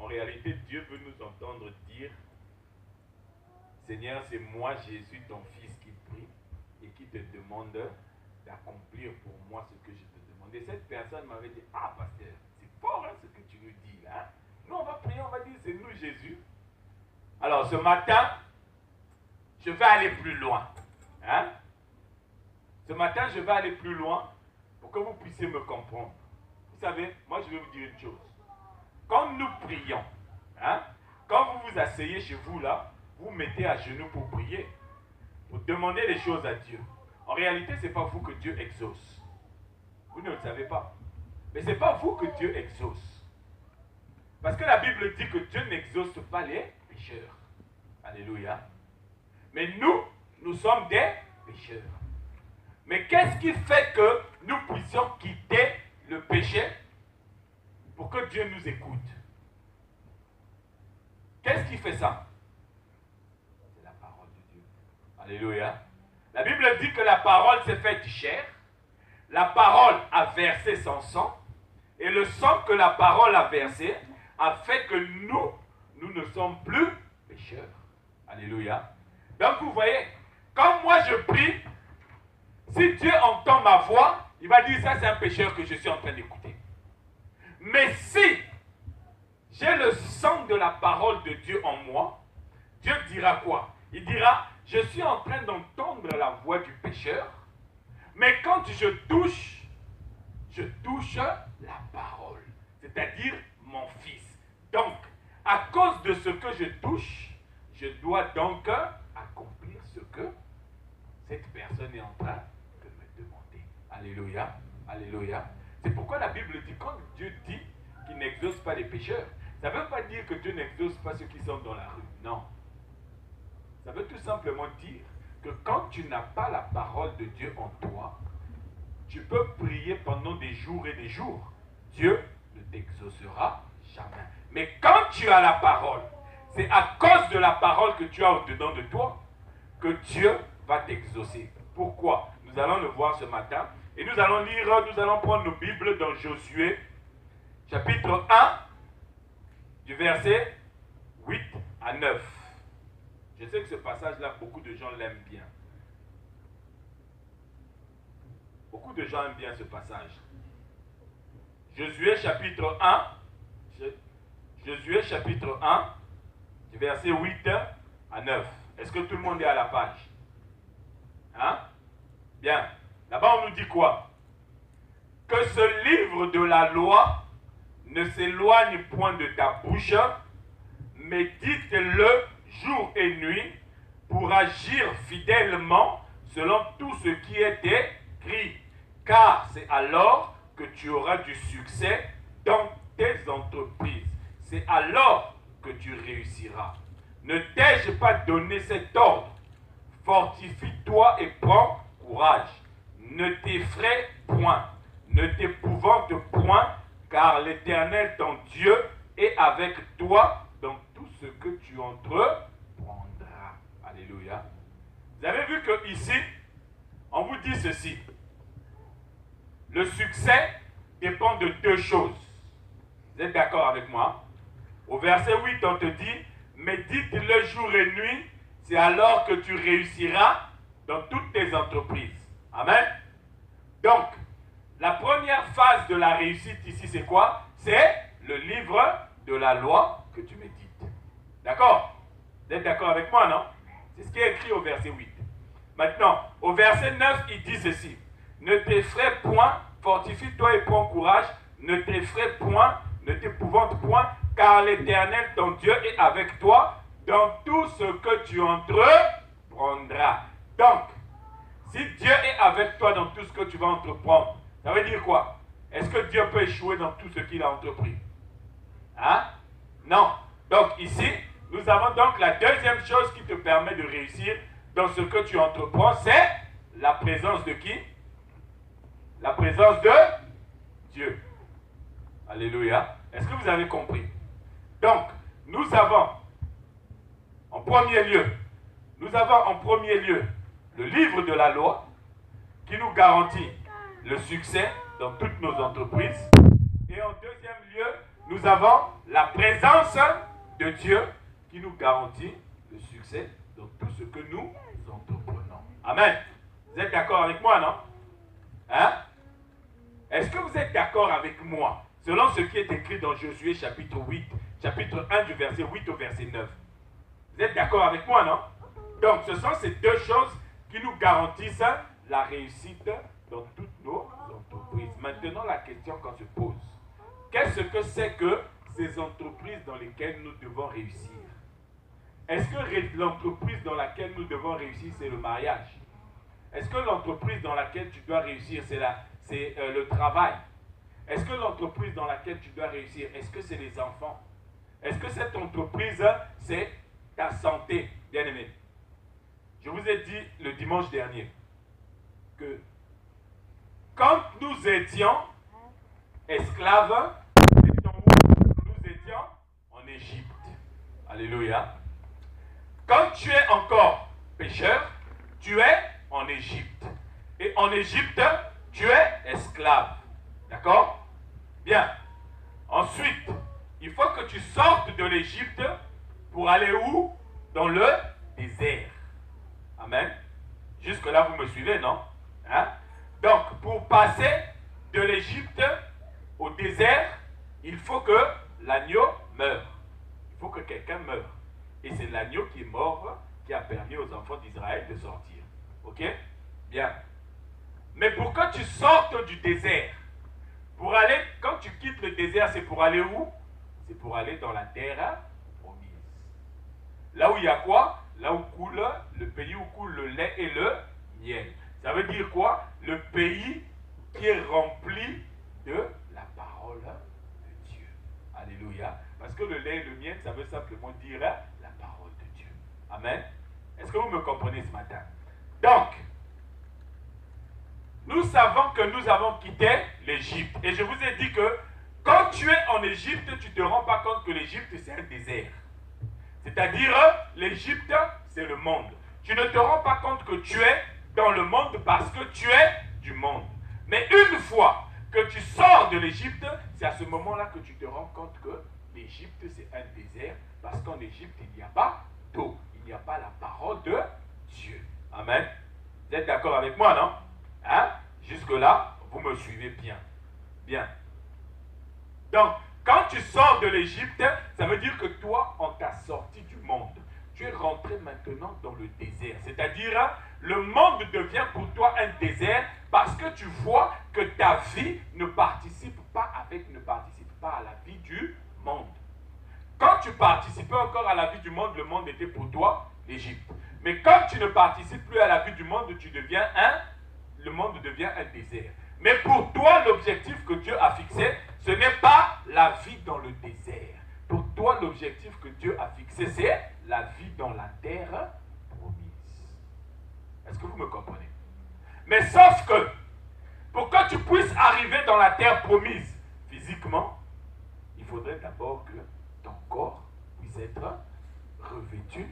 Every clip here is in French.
En réalité, Dieu veut nous entendre dire, Seigneur, c'est moi, Jésus, ton Fils, qui prie et qui te demande d'accomplir pour moi ce que je te demande. Et cette personne m'avait dit, ah, pasteur, c'est fort hein, ce que tu nous dis là. Nous, on va prier, on va dire, c'est nous, Jésus. Alors, ce matin, je vais aller plus loin. Hein? Ce matin, je vais aller plus loin pour que vous puissiez me comprendre. Vous savez, moi, je vais vous dire une chose. Quand nous prions, hein, quand vous vous asseyez chez vous là, vous mettez à genoux pour prier. Vous demandez les choses à Dieu. En réalité, ce n'est pas vous que Dieu exauce. Vous ne le savez pas. Mais ce n'est pas vous que Dieu exauce. Parce que la Bible dit que Dieu n'exauce pas les pécheurs. Alléluia. Mais nous sommes des pécheurs. Mais qu'est-ce qui fait que nous puissions quitter le péché pour que Dieu nous écoute? Qu'est-ce qui fait ça? C'est la parole de Dieu. Alléluia. La Bible dit que la parole s'est faite chair. La parole a versé son sang. Et le sang que la parole a versé a fait que nous ne sommes plus pécheurs. Alléluia. Donc vous voyez, quand moi je prie, si Dieu entend ma voix, il va dire ça c'est un pécheur que je suis en train d'écouter. Mais si j'ai le sang de la parole de Dieu en moi, Dieu dira quoi? Il dira, je suis en train d'entendre la voix du pécheur, mais quand je touche la parole, c'est-à-dire mon fils. Donc, à cause de ce que je touche, je dois donc accomplir ce que cette personne est en train de me demander. Alléluia, alléluia. C'est pourquoi la Bible dit, quand Dieu dit qu'il n'exauce pas les pécheurs, ça ne veut pas dire que Dieu n'exauce pas ceux qui sont dans la rue. Non. Ça veut tout simplement dire que quand tu n'as pas la parole de Dieu en toi, tu peux prier pendant des jours et des jours. Dieu ne t'exaucera jamais. Mais quand tu as la parole, c'est à cause de la parole que tu as au-dedans de toi que Dieu va t'exaucer. Pourquoi? Nous allons le voir ce matin. Et nous allons lire, nous allons prendre nos Bibles dans Josué, chapitre 1, du verset 8 à 9. Je sais que ce passage-là, beaucoup de gens l'aiment bien. Beaucoup de gens aiment bien ce passage. Josué chapitre 1, Josué chapitre 1, du verset 8 à 9. Est-ce que tout le monde est à la page? Hein? Bien. Là-bas, on nous dit quoi? Que ce livre de la loi ne s'éloigne point de ta bouche, mais dites-le jour et nuit pour agir fidèlement selon tout ce qui est écrit. Car c'est alors que tu auras du succès dans tes entreprises. C'est alors que tu réussiras. Ne t'ai-je pas donné cet ordre? Fortifie-toi et prends courage. Ne t'effraie point, ne t'épouvante point, car l'Éternel, ton Dieu, est avec toi dans tout ce que tu entreprendras. Alléluia. Vous avez vu que ici, on vous dit ceci. Le succès dépend de deux choses. Vous êtes d'accord avec moi? Au verset 8, on te dit, mais dites-le jour et nuit, c'est alors que tu réussiras dans toutes tes entreprises. Amen. Donc, la première phase de la réussite ici, c'est quoi? C'est le livre de la loi que tu médites. D'accord? Vous êtes d'accord avec moi, non? C'est ce qui est écrit au verset 8. Maintenant, au verset 9, il dit ceci. Ne t'effraie point, fortifie-toi et prends courage. Ne t'effraie point, ne t'épouvante point, car l'Éternel, ton Dieu, est avec toi dans tout ce que tu entreprendras. Donc, si Dieu est avec toi dans tout ce que tu vas entreprendre, ça veut dire quoi? Est-ce que Dieu peut échouer dans tout ce qu'il a entrepris? Hein? Non. Donc ici, nous avons donc la deuxième chose qui te permet de réussir dans ce que tu entreprends, c'est la présence de qui? La présence de Dieu. Alléluia. Est-ce que vous avez compris? Donc, nous avons en premier lieu le livre de la loi qui nous garantit le succès dans toutes nos entreprises. Et en deuxième lieu, nous avons la présence de Dieu qui nous garantit le succès dans tout ce que nous entreprenons. Amen. Vous êtes d'accord avec moi, non? Hein? Est-ce que vous êtes d'accord avec moi, selon ce qui est écrit dans Josué chapitre 8, chapitre 1 du verset 8 au verset 9? Vous êtes d'accord avec moi, non? Donc, ce sont ces deux choses qui nous garantissent la réussite dans toutes nos entreprises. Maintenant, la question qu'on se pose, qu'est-ce que c'est que ces entreprises dans lesquelles nous devons réussir? Est-ce que l'entreprise dans laquelle nous devons réussir, c'est le mariage? Est-ce que l'entreprise dans laquelle tu dois réussir, c'est le travail? Est-ce que l'entreprise dans laquelle tu dois réussir, est-ce que c'est les enfants? Est-ce que cette entreprise, c'est ta santé, bien-aimé? Je vous ai dit le dimanche dernier que quand nous étions esclaves, nous étions en Égypte. Alléluia. Quand tu es encore pécheur, tu es en Égypte. Et en Égypte, tu es esclave. D'accord? Bien. Ensuite, il faut que tu sortes de l'Égypte pour aller où? Dans le désert. Amen. Jusque-là, vous me suivez, non? Hein? Donc, pour passer de l'Égypte au désert, il faut que l'agneau meure. Il faut que quelqu'un meure. Et c'est l'agneau qui est mort qui a permis aux enfants d'Israël de sortir. Ok? Bien. Mais pour que tu sortes du désert, pour aller, quand tu quittes le désert, c'est pour aller où? C'est pour aller dans la terre promise. Là où il y a quoi? Là où coule, le pays où coule le lait et le miel. Ça veut dire quoi? Le pays qui est rempli de la parole de Dieu. Alléluia. Parce que le lait et le miel, ça veut simplement dire la parole de Dieu. Amen. Est-ce que vous me comprenez ce matin? Donc, nous savons que nous avons quitté l'Égypte. Et je vous ai dit que quand tu es en Égypte, tu ne te rends pas compte que l'Égypte, c'est un désert. C'est-à-dire, l'Égypte, c'est le monde. Tu ne te rends pas compte que tu es dans le monde parce que tu es du monde. Mais une fois que tu sors de l'Égypte, c'est à ce moment-là que tu te rends compte que l'Égypte, c'est un désert parce qu'en Égypte, il n'y a pas d'eau. Il n'y a pas la parole de Dieu. Amen. Vous êtes d'accord avec moi, non? Hein? Jusque-là, vous me suivez bien. Bien. Donc, quand tu sors de l'Égypte, ça veut dire que toi, on t'a sorti du monde. Tu es rentré maintenant dans le désert. C'est-à-dire, le monde devient pour toi un désert parce que tu vois que ta vie ne participe pas à la vie du monde. Quand tu participais encore à la vie du monde, le monde était pour toi l'Égypte. Mais quand tu ne participes plus à la vie du monde, le monde devient un désert. Mais pour toi, l'objectif que Dieu a fixé, ce n'est pas la vie dans le désert. Pour toi, l'objectif que Dieu a fixé, c'est la vie dans la terre promise. Est-ce que vous me comprenez? Mais sauf que, pour que tu puisses arriver dans la terre promise physiquement, il faudrait d'abord que ton corps puisse être revêtu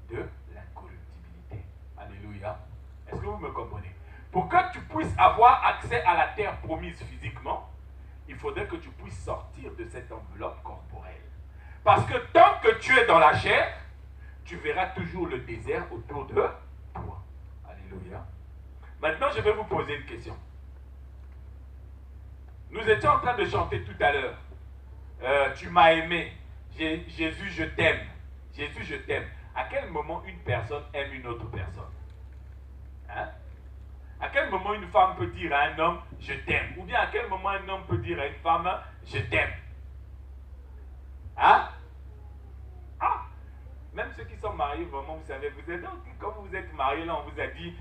de l'incorruptibilité. Alléluia. Est-ce que vous me comprenez? Pour que tu puisses avoir accès à la terre promise physiquement, il faudrait que tu puisses sortir de cette enveloppe corporelle. Parce que tant que tu es dans la chair, tu verras toujours le désert autour de toi. Alléluia. Maintenant, je vais vous poser une question. Nous étions en train de chanter tout à l'heure. Tu m'as aimé. Jésus, je t'aime. Jésus, je t'aime. À quel moment une personne aime une autre personne? Hein? À quel moment une femme peut dire à un homme, je t'aime? Ou bien à quel moment un homme peut dire à une femme, je t'aime? Hein? Ah! Même ceux qui sont mariés, vraiment, vous savez, quand vous êtes mariés, là, on vous a dit,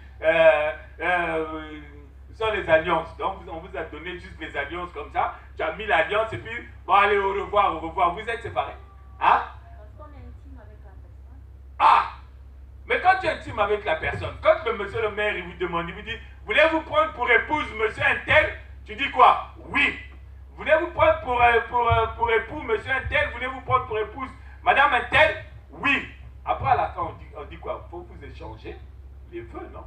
ce sont les alliances. Donc, on vous a donné juste les alliances comme ça. Tu as mis l'alliance et puis, bon, allez, au revoir, au revoir. Vous êtes séparés. Hein? Parce qu'on est intime avec la personne. Ah! Mais quand tu es intime avec la personne, quand le monsieur le maire, il vous demande, il vous dit, voulez-vous prendre pour épouse monsieur un tel? Tu dis quoi? Oui. Voulez-vous prendre pour époux monsieur un tel? Voulez-vous prendre pour épouse madame un tel? Oui. Après, à la fin, on dit quoi? Il faut vous échanger les vœux, non?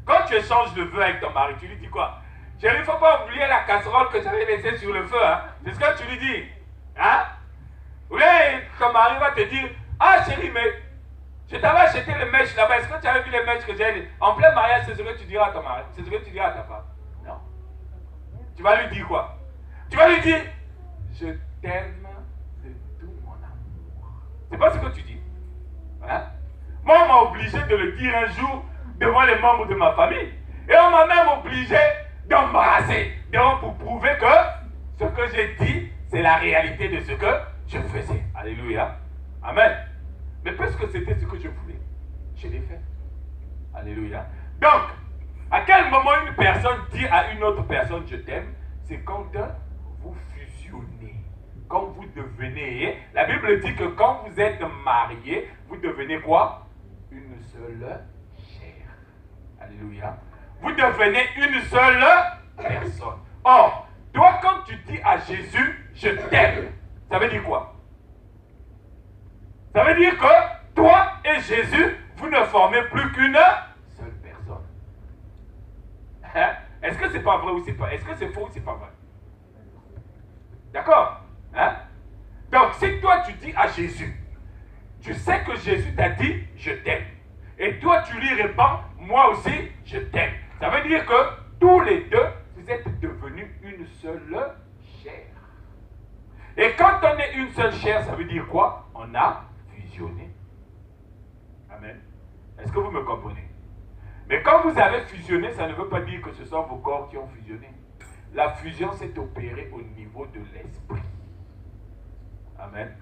Quand tu échanges le vœu avec ton mari, tu lui dis quoi? Chérie, il ne faut pas oublier la casserole que j'avais laissée sur le feu. Hein? C'est ce que tu lui dis. Hein? mari va te dire, ah chérie, mais je t'avais acheté les mèches là-bas, est-ce que tu avais vu les mèches que j'ai en plein mariage, c'est ce que tu diras à ton mari, c'est ce que tu diras à ta femme. Non. Tu vas lui dire quoi? Tu vas lui dire, je t'aime de tout mon amour. C'est pas ce que tu dis. Hein? Moi, on m'a obligé de le dire un jour devant les membres de ma famille. Et on m'a même obligé d'embrasser. Donc, pour prouver que ce que j'ai dit, c'est la réalité de ce que je faisais. Alléluia. Amen. Mais puisque c'était ce que je voulais, je l'ai fait. Alléluia. Donc, à quel moment une personne dit à une autre personne je t'aime? C'est quand vous fusionnez. Quand vous devenez, la Bible dit que quand vous êtes mariés, vous devenez quoi? Une seule chair. Alléluia. Vous devenez une seule personne. Or, toi, quand tu dis à Jésus, je t'aime, ça veut dire quoi? Ça veut dire que toi et Jésus, vous ne formez plus qu'une seule personne. Hein? Est-ce que c'est pas vrai ou c'est pas? Est-ce que c'est faux ou c'est pas vrai? D'accord? Hein? Donc, si toi tu dis à Jésus, tu sais que Jésus t'a dit, je t'aime. Et toi tu lui réponds, moi aussi, je t'aime. Ça veut dire que tous les deux, vous êtes devenus une seule chair. Et quand on est une seule chair, ça veut dire quoi? On a fusionné. Amen. Est-ce que vous me comprenez? Mais quand vous avez fusionné, ça ne veut pas dire que ce sont vos corps qui ont fusionné. La fusion s'est opérée au niveau de l'esprit. Amen.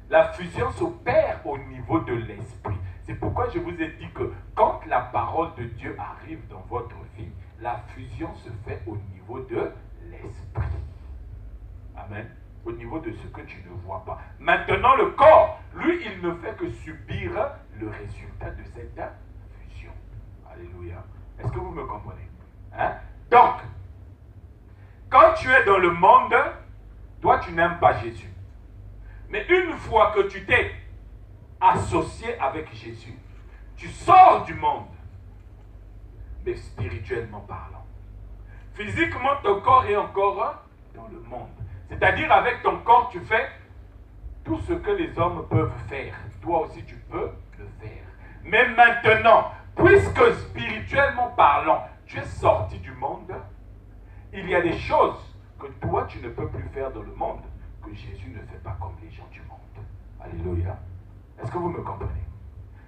La fusion s'opère au niveau de l'esprit. C'est pourquoi je vous ai dit que quand la parole de Dieu arrive dans votre vie, la fusion se fait au niveau de l'esprit. Amen. Au niveau de ce que tu ne vois pas. Maintenant, le corps, lui, il ne fait que subir le résultat de cette fusion. Alléluia. Est-ce que vous me comprenez? Hein? Donc, quand tu es dans le monde, toi, tu n'aimes pas Jésus. Mais une fois que tu t'es associé avec Jésus, tu sors du monde, mais spirituellement parlant. Physiquement, ton corps est encore dans le monde. C'est-à-dire, avec ton corps, tu fais tout ce que les hommes peuvent faire. Toi aussi, tu peux le faire. Mais maintenant, puisque spirituellement parlant, tu es sorti du monde, il y a des choses que toi, tu ne peux plus faire dans le monde, que Jésus ne fait pas comme les gens du monde. Alléluia. Est-ce que vous me comprenez?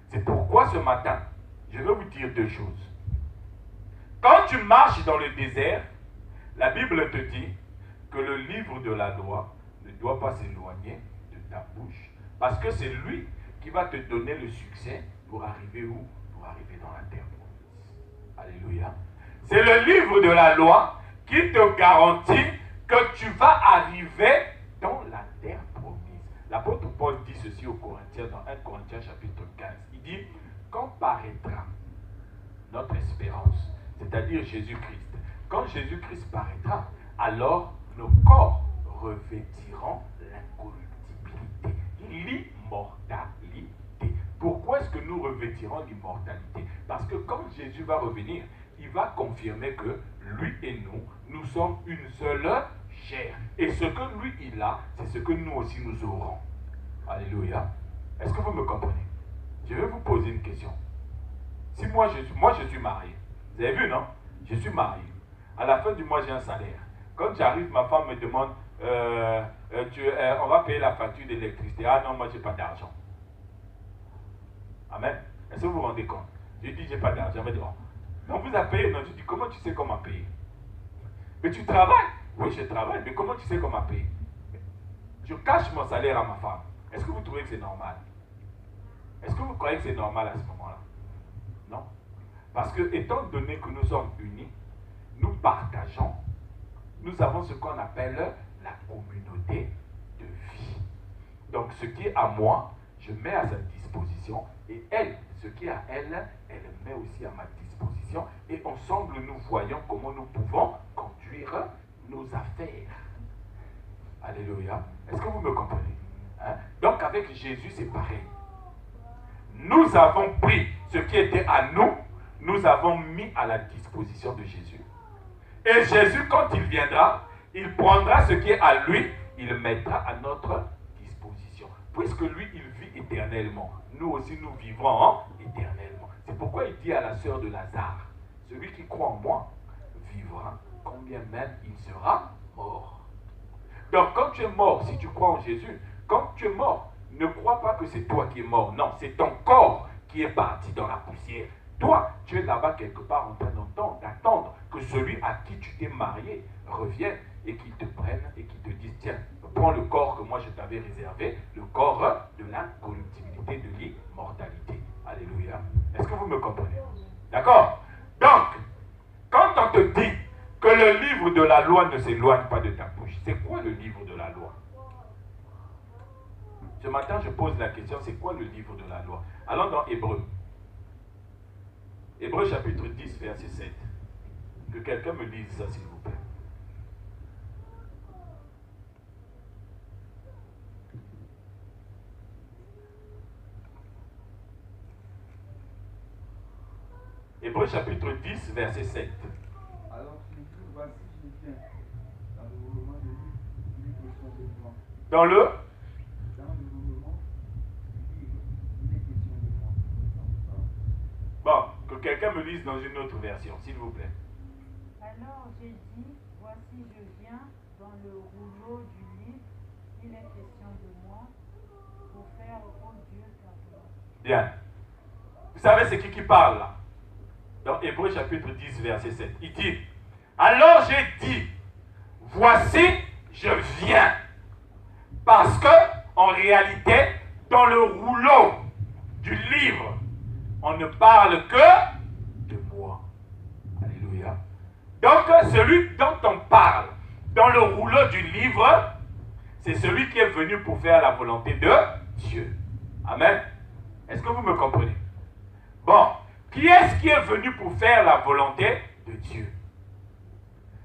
C'est pourquoi ce matin, je vais vous dire deux choses. Quand tu marches dans le désert, la Bible te dit que le livre de la loi ne doit pas s'éloigner de ta bouche, parce que c'est lui qui va te donner le succès pour arriver où? Pour arriver dans la terre promise. Alléluia. C'est le livre de la loi qui te garantit que tu vas arriver dans la terre promise. L'apôtre Paul dit ceci aux Corinthiens, dans 1 Corinthiens chapitre 15. Il dit, quand paraîtra notre espérance, c'est-à-dire Jésus-Christ, quand Jésus-Christ paraîtra, alors nos corps revêtiront l'incorruptibilité, l'immortalité. Pourquoi est-ce que nous revêtirons l'immortalité? Parce que quand Jésus va revenir, il va confirmer que lui et nous sommes une seule chair. Et ce que lui il a, c'est ce que nous aussi nous aurons. Alléluia. Est-ce que vous me comprenez? Je vais vous poser une question. Si moi je suis marié, vous avez vu non? Je suis marié. À la fin du mois j'ai un salaire. Quand j'arrive, ma femme me demande, on va payer la facture d'électricité. Ah non, moi j'ai pas d'argent. Amen. Est-ce que vous vous rendez compte? Je dis j'ai pas d'argent. Elle me dit, oh. Mais on vous a payé. Non, je dis comment tu sais comment payer? Mais tu travailles? Oui, je travaille. Mais comment tu sais comment payer? Je cache mon salaire à ma femme. Est-ce que vous trouvez que c'est normal? Est-ce que vous croyez que c'est normal à ce moment-là? Non. Parce que, étant donné que nous sommes unis, nous partageons, nous avons ce qu'on appelle la communauté de vie. Donc, ce qui est à moi, je mets à sa disposition, et elle, ce qui est à elle, elle met aussi à ma disposition, et ensemble, nous voyons comment nous pouvons conduire nos affaires. Alléluia. Est-ce que vous me comprenez? Hein? Donc, avec Jésus, c'est pareil. Nous avons pris ce qui était à nous, nous avons mis à la disposition de Jésus. Et Jésus, quand il viendra, il prendra ce qui est à lui, il le mettra à notre disposition. puisque lui, il vit éternellement, nous aussi, nous vivrons éternellement. C'est pourquoi il dit à la sœur de Lazare, celui qui croit en moi vivra, combien même il sera mort. Donc, quand tu es mort, si tu crois en Jésus, quand tu es mort, ne crois pas que c'est toi qui es mort. Non, c'est ton corps qui est parti dans la poussière. Toi, tu es là-bas quelque part en train d'attendre que celui à qui tu t'es marié revienne et qu'il te prenne et qu'il te dise, tiens, prends le corps que moi je t'avais réservé, le corps de l'incorruptibilité, de l'immortalité. Alléluia. Est-ce que vous me comprenez? D'accord? Donc, quand on te dit que le livre de la loi ne s'éloigne pas de ta bouche, c'est quoi le livre de la loi? Ce matin, je pose la question, c'est quoi le livre de la loi? Allons dans Hébreu. Hébreu chapitre 10, verset 7. Que quelqu'un me lise ça, s'il vous plaît. Hébreu chapitre 10, verset 7. Alors, voici, je viens. Dans le mouvement de lui, il est question de moi. Dans le mouvement, il est question de moi. Bon, que quelqu'un me lise dans une autre version, s'il vous plaît. Alors j'ai dit, voici je viens, dans le rouleau du livre, il est question de moi, pour faire au Dieu ta gloire. Bien. Vous savez c'est qui parle là? Dans Hébreu chapitre 10, verset 7. Il dit, alors j'ai dit, voici je viens. Parce que, en réalité, dans le rouleau du livre, on ne parle que de moi. Alléluia. Donc, celui dont on parle dans le rouleau du livre, c'est celui qui est venu pour faire la volonté de Dieu. Amen. Est-ce que vous me comprenez? Bon, qui est-ce qui est venu pour faire la volonté de Dieu?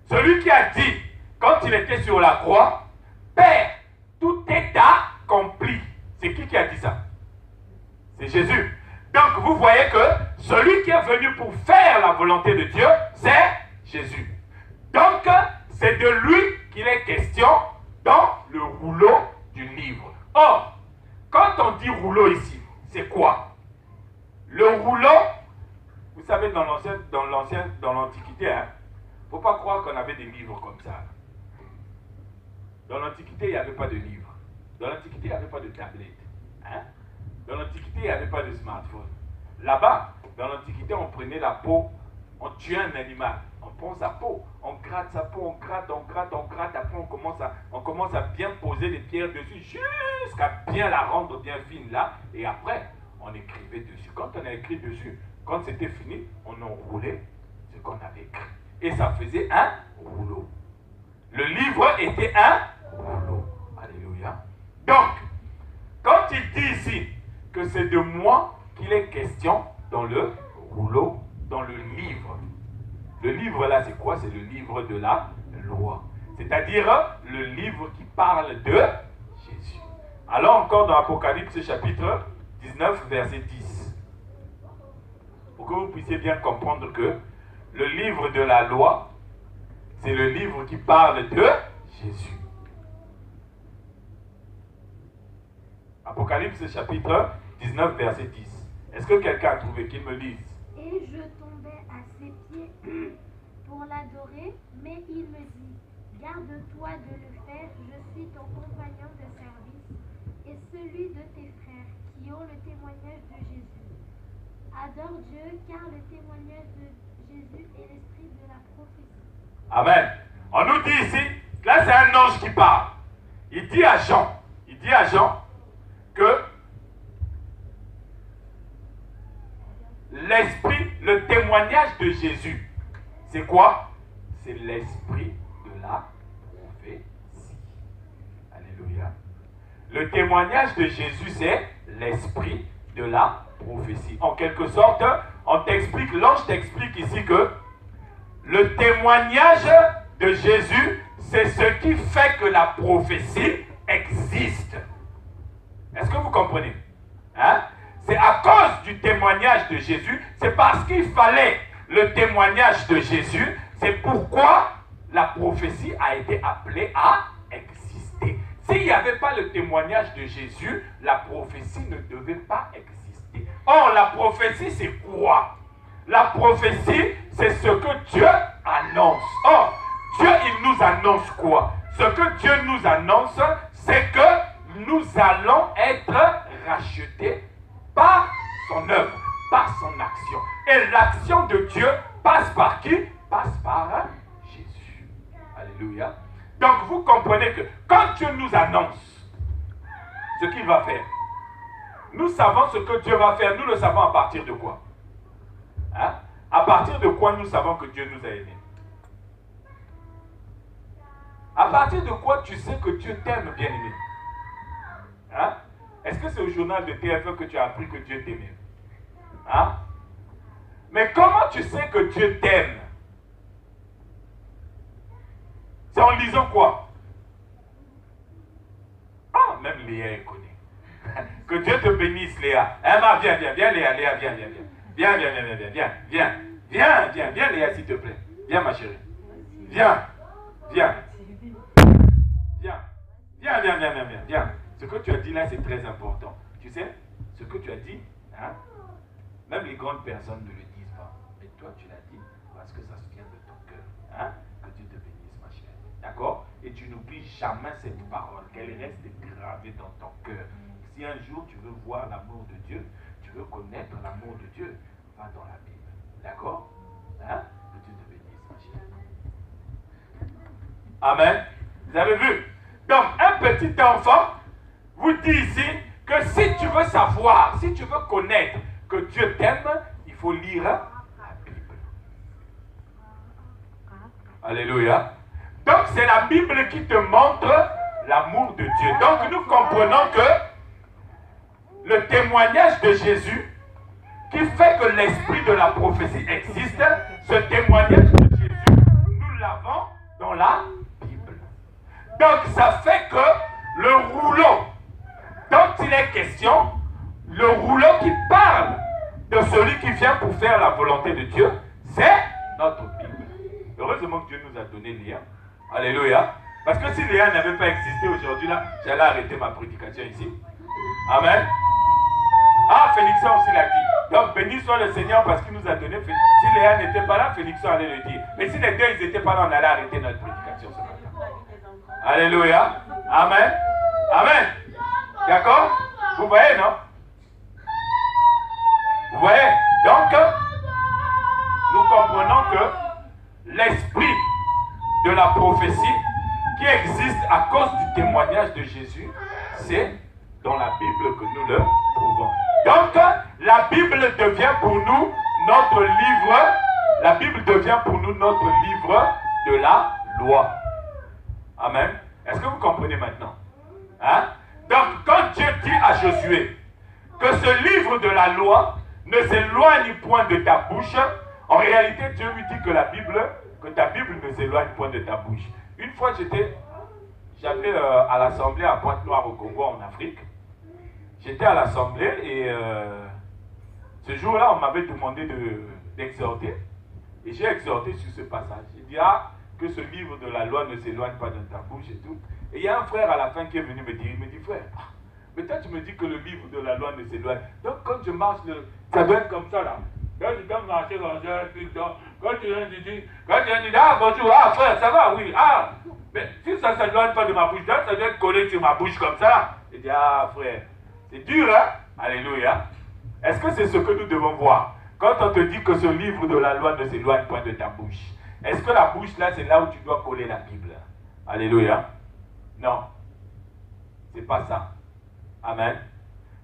Celui qui a dit, quand il était sur la croix, Père, tout est accompli. C'est qui a dit ça? C'est Jésus. Donc vous voyez que celui qui est venu pour faire la volonté de Dieu, c'est Jésus. Donc c'est de lui qu'il est question dans le rouleau du livre. Or, quand on dit rouleau ici, c'est quoi? Le rouleau, vous savez, dans l'Antiquité, hein, il ne faut pas croire qu'on avait des livres comme ça. Dans l'Antiquité, il n'y avait pas de livres. Dans l'Antiquité, il n'y avait pas de tablette. Hein? Dans l'Antiquité, il n'y avait pas de smartphone. Là-bas, dans l'Antiquité, on prenait la peau, on tuait un animal, on prend sa peau, on gratte sa peau, on gratte, après on commence à bien poser les pierres dessus, jusqu'à bien la rendre bien fine là, et après, on écrivait dessus. Quand on a écrit dessus, quand c'était fini, on enroulait ce qu'on avait écrit. Et ça faisait un rouleau. Le livre était un rouleau. Alléluia. Donc, quand il dit ici que c'est de moi qu'il est question dans le rouleau, dans le livre. Le livre là, c'est quoi? C'est le livre de la loi. C'est-à-dire le livre qui parle de Jésus. Alors encore dans Apocalypse chapitre 19, verset 10. Pour que vous puissiez bien comprendre que le livre de la loi, c'est le livre qui parle de Jésus. Apocalypse chapitre 19, verset 10. Est-ce que quelqu'un a trouvé? Qu'il me lise. Et je tombais à ses pieds pour l'adorer, mais il me dit, garde-toi de le faire, je suis ton compagnon de service et celui de tes frères qui ont le témoignage de Jésus. Adore Dieu, car le témoignage de Jésus est l'esprit de la prophétie. Amen. On nous dit ici, là c'est un ange qui parle. Il dit à Jean que l'esprit, le témoignage de Jésus, c'est quoi? C'est l'esprit de la prophétie. Alléluia. Le témoignage de Jésus, c'est l'esprit de la prophétie. En quelque sorte, on t'explique, l'ange t'explique ici que le témoignage de Jésus, c'est ce qui fait que la prophétie existe. Est-ce que vous comprenez? Hein? C'est à cause du témoignage de Jésus, c'est parce qu'il fallait le témoignage de Jésus, c'est pourquoi la prophétie a été appelée à exister. S'il n'y avait pas le témoignage de Jésus, la prophétie ne devait pas exister. Or, la prophétie, c'est quoi? La prophétie, c'est ce que Dieu annonce. Or, Dieu, il nous annonce quoi? Ce que Dieu nous annonce, c'est que nous allons être rachetés par son œuvre, par son action. Et l'action de Dieu passe par qui? Passe par Jésus. Alléluia. Donc vous comprenez que quand Dieu nous annonce ce qu'il va faire, nous savons ce que Dieu va faire. Nous le savons à partir de quoi? Hein? À partir de quoi nous savons que Dieu nous a aimés? À partir de quoi tu sais que Dieu t'aime, bien-aimé? Hein? Est-ce que c'est au journal de TF1 que tu as appris que Dieu t'aimait? Hein? Mais comment tu sais que Dieu t'aime? C'est en lisant quoi? Ah, même Léa, elle connaît. Que Dieu te bénisse, Léa. Emma, viens, Léa, Léa, viens. Viens, Léa, s'il te plaît. Viens, ma chérie. Viens. Ce que tu as dit là, c'est très important. Tu sais, ce que tu as dit, hein, même les grandes personnes ne le disent pas. Mais toi, tu l'as dit parce que ça se vient de ton cœur. Hein? Que Dieu te bénisse, ma chérie. D'accord? Et tu n'oublies jamais cette parole, qu'elle reste gravée dans ton cœur. Si un jour tu veux voir l'amour de Dieu, tu veux connaître l'amour de Dieu, va dans la Bible. D'accord? Hein? Que Dieu te bénisse, ma chérie. Amen. Vous avez vu? Donc, un petit enfant vous dit ici que si tu veux savoir, si tu veux connaître que Dieu t'aime, il faut lire la Bible. Alléluia. Donc, c'est la Bible qui te montre l'amour de Dieu. Donc, nous comprenons que le témoignage de Jésus, qui fait que l'esprit de la prophétie existe, ce témoignage de Jésus, nous l'avons dans la Bible. Donc, ça fait que le rouleau dont il est question, le rouleau qui parle de celui qui vient pour faire la volonté de Dieu, c'est notre Bible. Heureusement que Dieu nous a donné Léa. Alléluia. Parce que si Léa n'avait pas existé aujourd'hui, là, j'allais arrêter ma prédication ici. Amen. Ah, Félixon aussi l'a dit. Donc, béni soit le Seigneur parce qu'il nous a donné. Si Léa n'était pas là, Félixon allait le dire. Mais si les deux, ils n'étaient pas là, on allait arrêter notre prédication ce matin. Alléluia. Amen. Amen. D'accord? Vous voyez, non? Vous voyez? Donc, nous comprenons que l'esprit de la prophétie qui existe à cause du témoignage de Jésus, c'est dans la Bible que nous le trouvons. Donc, la Bible devient pour nous notre livre, la Bible devient pour nous notre livre de la loi. Amen. Est-ce que vous comprenez maintenant? Hein? Donc, quand Dieu dit à Josué que ce livre de la loi ne s'éloigne point de ta bouche, en réalité, Dieu lui dit que ta Bible ne s'éloigne point de ta bouche. Une fois, j'allais à l'Assemblée à Pointe-Noire au Congo, en Afrique. J'étais à l'Assemblée et ce jour-là, on m'avait demandé d'exhorter. Et j'ai exhorté sur ce passage. J'ai dit, que ce livre de la loi ne s'éloigne pas de ta bouche et tout. Et il y a un frère à la fin qui est venu me dire, il me dit, frère, mais toi tu me dis que le livre de la loi ne s'éloigne. Donc quand je marche, ça doit être comme ça là. Quand je dois marcher comme ça, quand tu viens de dire, bonjour, frère, ça va, oui, mais si ça ne s'éloigne pas de ma bouche, ça doit être collé sur ma bouche comme ça. Il dit, frère, c'est dur, hein? Alléluia. Est-ce que c'est ce que nous devons voir? Quand on te dit que ce livre de la loi ne s'éloigne pas de ta bouche, est-ce que la bouche là, c'est là où tu dois coller la Bible? Alléluia. Non. C'est pas ça. Amen.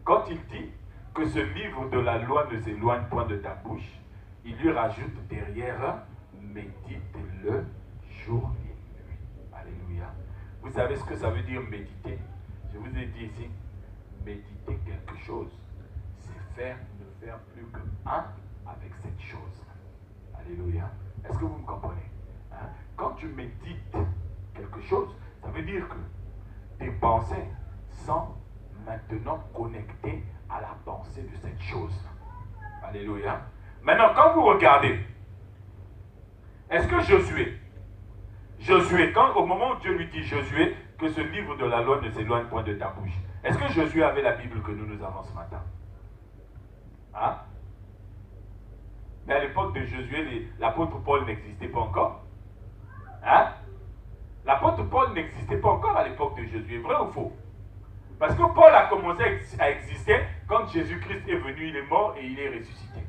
Quand il dit que ce livre de la loi ne s'éloigne point de ta bouche, il lui rajoute derrière, médite-le jour et nuit. Alléluia. Vous savez ce que ça veut dire méditer? Je vous ai dit ici, méditer quelque chose, c'est ne faire plus que un avec cette chose. Alléluia. Est-ce que vous me comprenez? Hein? Quand tu médites quelque chose, ça veut dire que tes pensées sont maintenant connectées à la pensée de cette chose. Alléluia. Maintenant, quand vous regardez, est-ce que Josué, quand au moment où Dieu lui dit Josué, que ce livre de la loi ne s'éloigne point de ta bouche. Est-ce que Josué avait la Bible que nous avons ce matin? Hein? Mais à l'époque de Josué, l'apôtre Paul n'existait pas encore. Hein? L'apôtre Paul n'existait pas encore à l'époque de Josué, vrai ou faux? Parce que Paul a commencé à exister quand Jésus-Christ est venu, il est mort et il est ressuscité.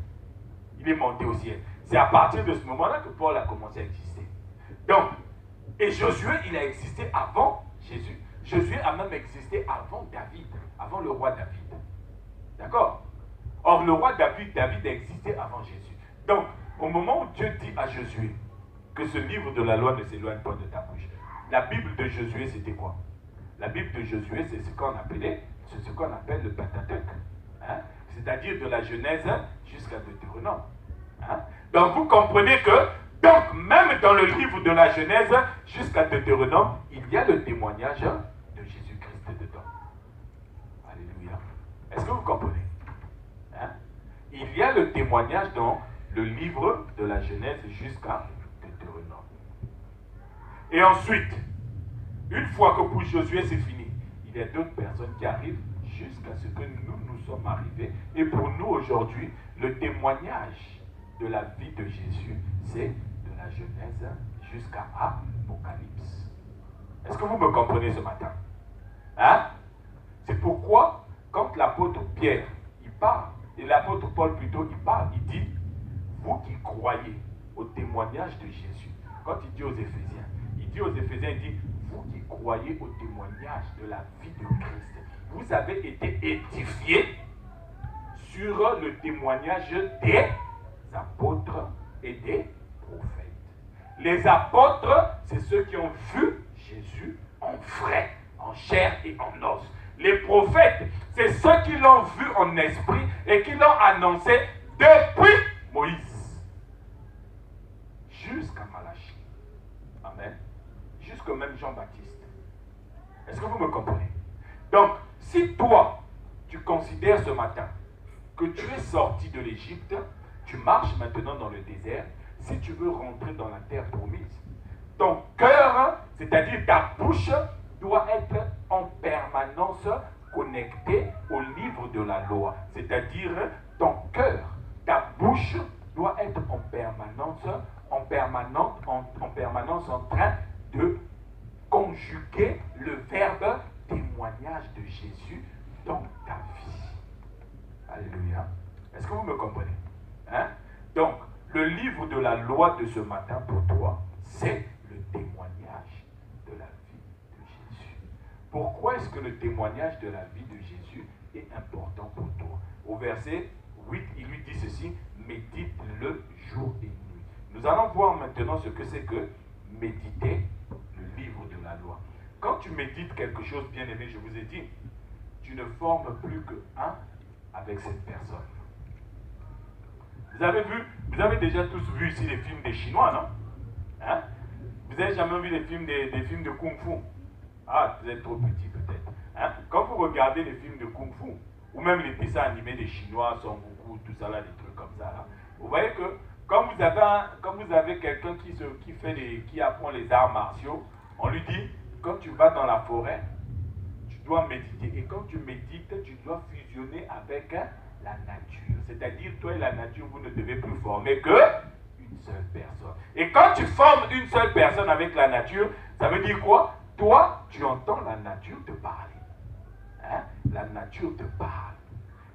Il est monté au ciel. C'est à partir de ce moment-là que Paul a commencé à exister. Donc, et Josué, il a existé avant Jésus. Josué a même existé avant David, avant le roi David. D'accord? Or, le roi David a existé avant Jésus. Donc, au moment où Dieu dit à Josué que ce livre de la loi ne s'éloigne pas de ta bouche, la Bible de Josué, c'était quoi? La Bible de Josué, c'est ce qu'on appelle le Pentateuque. Hein? C'est-à-dire de la Genèse jusqu'à Deutéronome. Hein? Donc, vous comprenez que, donc, même dans le livre de la Genèse jusqu'à Deutéronome, il y a le témoignage de Jésus-Christ dedans. Alléluia. Est-ce que vous comprenez? Hein? Il y a le témoignage dans le livre de la Genèse jusqu'à Deutéronome. Et ensuite, une fois que pour Josué c'est fini, il y a d'autres personnes qui arrivent jusqu'à ce que nous sommes arrivés. Et pour nous aujourd'hui, le témoignage de la vie de Jésus, c'est de la Genèse jusqu'à Apocalypse. Est-ce que vous me comprenez ce matin? Hein? C'est pourquoi, quand l'apôtre Pierre, il parle, et l'apôtre Paul plutôt, il parle, il dit, vous qui croyez au témoignage de Jésus, quand il dit aux Éphésiens, il dit, vous qui croyez au témoignage de la vie de Christ, vous avez été édifiés sur le témoignage des apôtres et des prophètes. Les apôtres, c'est ceux qui ont vu Jésus en vrai, en chair et en os. Les prophètes, c'est ceux qui l'ont vu en esprit et qui l'ont annoncé depuis Moïse jusqu'à Malachie. Amen. Jusqu'au même Jean-Baptiste. Est-ce que vous me comprenez? Donc, si toi, tu considères ce matin que tu es sorti de l'Égypte, tu marches maintenant dans le désert, si tu veux rentrer dans la terre promise, ton cœur, c'est-à-dire ta bouche, doit être en permanence connecté au livre de la loi. C'est-à-dire ton cœur, ta bouche doit être en permanence en train de conjuguer le verbe témoignage de Jésus dans ta vie. Alléluia. Est-ce que vous me comprenez? Hein? Donc, le livre de la loi de ce matin pour toi, c'est le témoignage de la vie de Jésus. Pourquoi est-ce que le témoignage de la vie de Jésus est important pour toi? Au verset 8, il lui dit ceci, médite-le jour et nuit. Nous allons voir maintenant ce que c'est que méditer le livre de la loi. Quand tu médites quelque chose, bien aimé, je vous ai dit, tu ne formes plus qu'un avec cette personne. Vous avez déjà tous vu ici les films des Chinois, non? Hein? Vous n'avez jamais vu des films de Kung Fu? Ah, vous êtes trop petit peut-être. Hein? Quand vous regardez les films de Kung Fu, ou même les dessins animés des Chinois, Son Goku, tout ça là, des trucs comme ça là, vous voyez que quand vous avez quelqu'un qui apprend les arts martiaux, on lui dit, quand tu vas dans la forêt, tu dois méditer. Et quand tu médites, tu dois fusionner avec la nature. C'est-à-dire, toi et la nature, vous ne devez plus former qu'une seule personne. Et quand tu formes une seule personne avec la nature, ça veut dire quoi? Toi, tu entends la nature te parler. Hein? La nature te parle.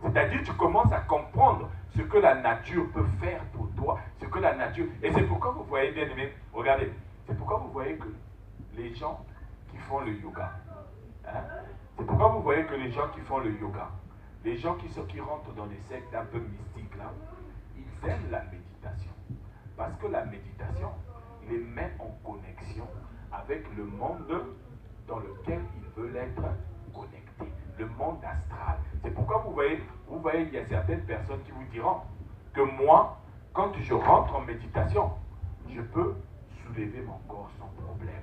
C'est-à-dire, tu commences à comprendre ce que la nature peut faire pour toi, ce que la nature... Et c'est pourquoi vous voyez, bien aimé, regardez, c'est pourquoi vous voyez que les gens qui font le yoga, hein? C'est pourquoi vous voyez que les gens qui font le yoga, les gens qui rentrent dans les sectes un peu mystiques là, ils aiment la méditation. Parce que la méditation les met en connexion avec le monde dans lequel ils veulent être connectés, le monde astral. C'est pourquoi vous voyez, il y a certaines personnes qui vous diront que moi, quand je rentre en méditation, je peux soulever mon corps sans problème.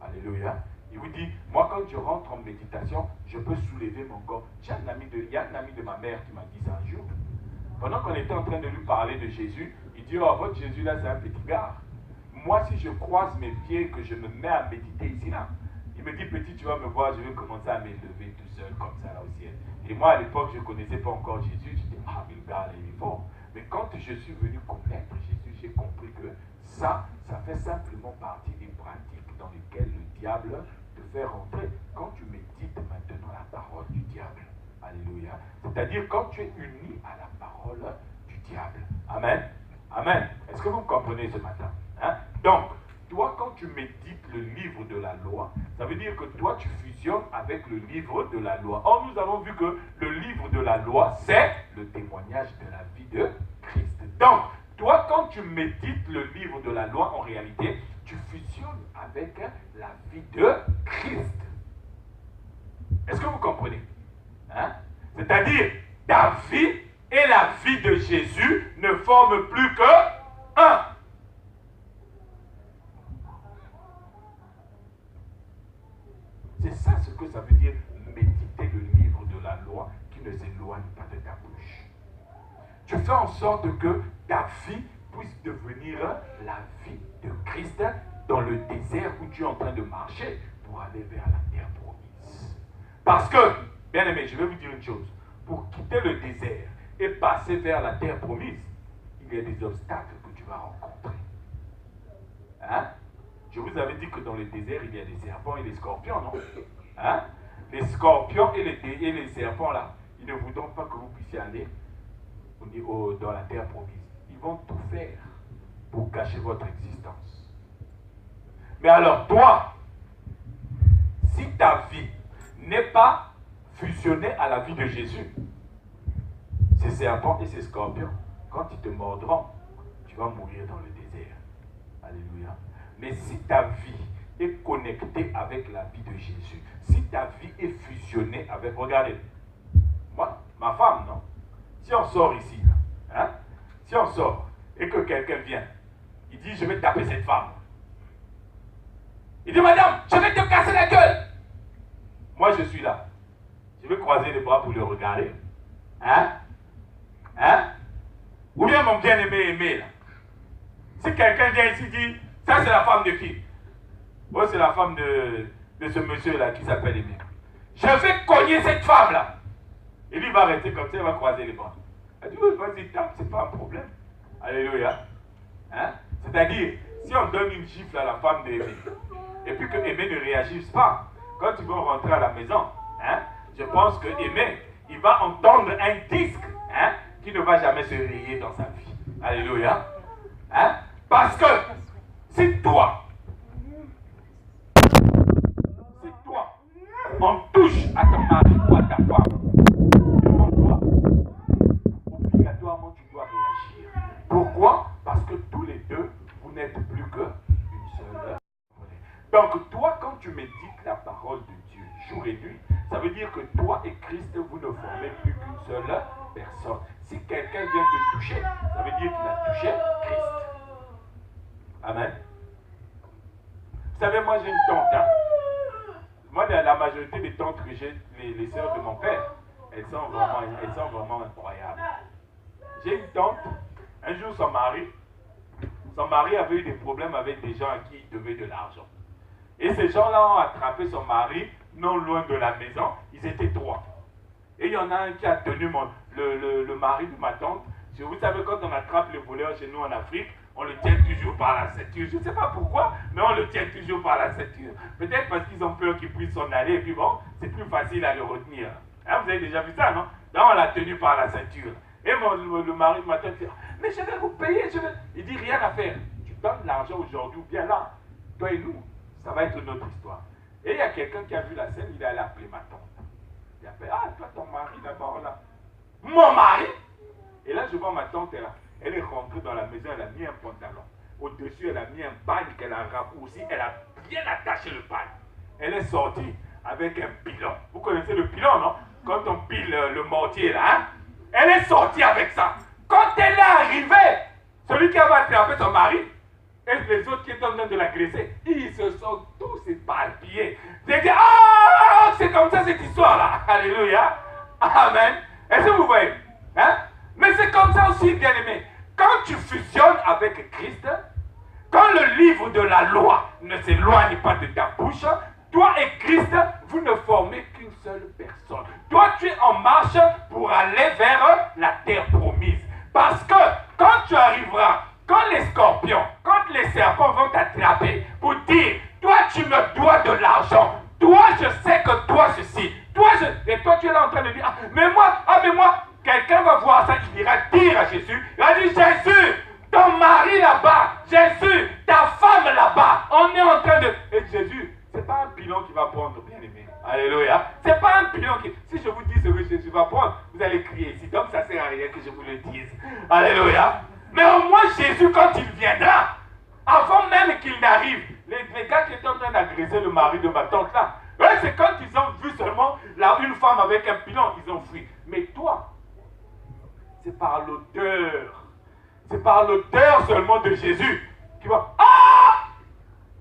Alléluia. Il vous dit, moi quand je rentre en méditation, je peux soulever mon corps. Il y a un ami de ma mère qui m'a dit ça un jour. Pendant qu'on était en train de lui parler de Jésus, il dit, oh, votre Jésus là, c'est un petit gars. Moi, si je croise mes pieds, que je me mets à méditer ici là, Il me dit, petit, tu vas me voir, je vais commencer à m'élever tout seul comme ça là au ciel. Et moi, à l'époque, je ne connaissais pas encore Jésus. Je dis, ah, mais le gars, il est fort. Mais quand je suis venu connaître Jésus, j'ai compris que ça fait simplement partie des pratiques dans lesquelles le diable te fait rentrer. Quand tu médites maintenant la parole du diable. Alléluia. C'est-à-dire quand tu es uni à la parole du diable. Amen. Amen. Est-ce que vous me comprenez ce matin? Hein? Donc, toi, quand tu médites le livre de la loi, ça veut dire que toi, tu fusionnes avec le livre de la loi. Or, nous avons vu que le livre de la loi, c'est le témoignage de la vie de Christ. Donc, toi, quand tu médites le livre de la loi, en réalité, tu fusionnes avec la vie de Christ. Est-ce que vous comprenez? Hein? C'est-à-dire, ta vie et la vie de Jésus ne forment plus que un. C'est ça ce que ça veut dire méditer le livre de la loi qui ne s'éloigne pas de ta bouche. Tu fais en sorte que ta vie puisse devenir la vie de Christ dans le désert où tu es en train de marcher pour aller vers la terre promise. Parce que, bien aimé, je vais vous dire une chose. Pour quitter le désert et passer vers la terre promise, il y a des obstacles que tu vas rencontrer. Hein? Je vous avais dit que dans le désert, il y a des serpents et des scorpions, non? Hein? Les scorpions et les serpents, là, ils ne voudront pas que vous puissiez aller dans la terre promise. Ils vont tout faire pour cacher votre existence. Mais alors, toi, si ta vie n'est pas fusionnée à la vie de Jésus, ces serpents et ces scorpions, quand ils te mordront, tu vas mourir dans le désert. Alléluia. Mais si ta vie est connectée avec la vie de Jésus, si ta vie est fusionnée avec... Regardez, moi, ma femme, non? Si on sort ici, hein? Si on sort et que quelqu'un vient, il dit, je vais taper cette femme. Il dit, madame, je vais te casser la gueule. Moi, je suis là. Je vais croiser les bras pour le regarder. Hein? Hein? Ou bien mon bien-aimé, là. Si quelqu'un vient ici et dit, ça c'est la femme de qui? Oh, c'est la femme de ce monsieur-là qui s'appelle Aimé. Je vais cogner cette femme-là. Et lui va rester comme ça, il va croiser les bras. Elle dit, oui, vas-y, tape, c'est pas un problème. Alléluia. Hein? C'est-à-dire, si on donne une gifle à la femme d'Aimé, et puis que Aimé ne réagisse pas, quand ils vont rentrer à la maison, hein, je pense que Aimé, il va entendre un disque, hein, qui ne va jamais se rayer dans sa vie. Alléluia. Hein? Parce que si toi, on touche à ton mari ou à ta femme, obligatoirement tu dois réagir. Pourquoi? Parce que tous les deux, vous n'êtes plus qu'une seule. Donc toi, quand tu médites la parole de Dieu jour et nuit, ça veut dire que toi et Christ, vous ne formez plus qu'une seule personne. Si quelqu'un vient te toucher, ça veut dire qu'il a touché Christ. Amen. Vous savez, moi j'ai une tante. Hein? Moi, la majorité des tantes que j'ai, les sœurs de mon père, elles sont vraiment incroyables. J'ai une tante, un jour son mari avait eu des problèmes avec des gens à qui il devait de l'argent. Et ces gens-là ont attrapé son mari non loin de la maison. Ils étaient 3. Et il y en a un qui a tenu le mari de ma tante. Vous savez, quand on attrape les voleurs chez nous en Afrique, on le tient toujours par la ceinture. Je ne sais pas pourquoi, mais on le tient toujours par la ceinture. Peut-être parce qu'ils ont peur qu'il puisse s'en aller, et puis bon, c'est plus facile à le retenir. Hein, vous avez déjà vu ça, non? Là, on l'a tenu par la ceinture. Et le mari de ma tante dit, mais je vais vous payer, Il dit, rien à faire. Tu donnes l'argent aujourd'hui ou bien là. Toi et nous, ça va être notre histoire. Et il y a quelqu'un qui a vu la scène, il est allé appeler ma tante. Il a fait, ah, toi, ton mari là-bas, là. Mon mari? Et là, je vois ma tante là. Elle est rentrée dans la maison, elle a mis un pantalon. Au-dessus, elle a mis un pagne qu'elle a raccourci. Elle a bien attaché le pagne. Elle est sortie avec un pilon. Vous connaissez le pilon, non? Quand on pile le mortier là, hein? Elle est sortie avec ça. Quand elle est arrivée, celui qui avait attrapé son mari, et les autres qui étaient en train de l'agresser, ils se sont tous éparpillés. J'ai dit, ah, c'est comme ça cette histoire-là. Alléluia. Amen. Est-ce que vous voyez? Hein? Mais c'est comme ça aussi, bien-aimé. Quand tu fusionnes avec Christ, quand le livre de la loi ne s'éloigne pas de ta bouche, Toi et Christ, vous ne formez qu'une seule personne. Toi, tu es en marche pour aller vers la terre promise. Parce que quand tu arriveras, quand les scorpions, quand les serpents vont t'attraper pour dire, toi tu me dois de l'argent, toi je sais que toi ceci, et toi tu es là en train de dire, mais moi, quelqu'un va voir ça, il ira dire à Jésus, il va dire, Jésus, ton mari là-bas, Jésus, ta femme là-bas, on est en train de... Et Jésus, c'est pas un pilon qui va prendre, bien aimé. Alléluia. C'est pas un pilon qui... Si je vous dis ce que Jésus va prendre, vous allez crier ici. Donc ça sert à rien que je vous le dise. Alléluia. Mais au moins Jésus, quand il viendra, avant même qu'il n'arrive, les gars qui étaient en train d'agresser le mari de ma tante là, eux, c'est quand ils ont vu seulement là, une femme avec un pilon, ils ont fui. Mais toi, c'est par l'odeur. C'est par l'odeur seulement de Jésus qui va... Ah!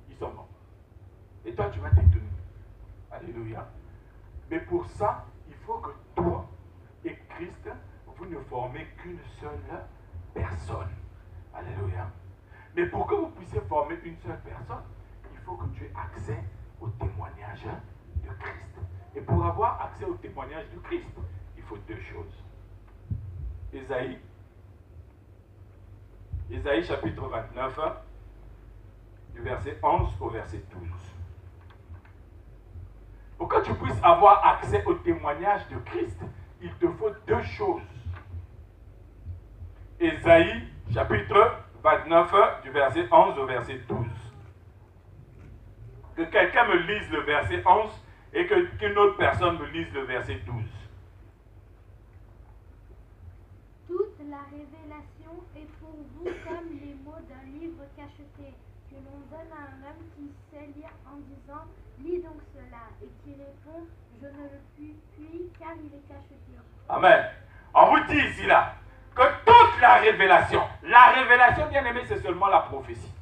Ils sont morts. Et toi, tu vas t'étonner. Alléluia. Mais pour ça, il faut que toi et Christ, vous ne formez qu'une seule personne. Alléluia. Mais pour que vous puissiez former une seule personne, il faut que tu aies accès au témoignage de Christ. Et pour avoir accès au témoignage de Christ, il faut deux choses. Ésaïe chapitre 29, du verset 11 au verset 12. Pour que tu puisses avoir accès au témoignage de Christ, il te faut deux choses. Ésaïe chapitre 29, du verset 11 au verset 12. Que quelqu'un me lise le verset 11 et qu'une autre personne me lise le verset 12. Toute la révélation est pour vous comme les mots d'un livre cacheté, que l'on donne à un homme qui sait lire en disant « Lis donc cela » et qui répond « Je ne le puis car il est cacheté. » Amen. On vous dit ici là que toute la révélation, bien aimé, c'est seulement la prophétie.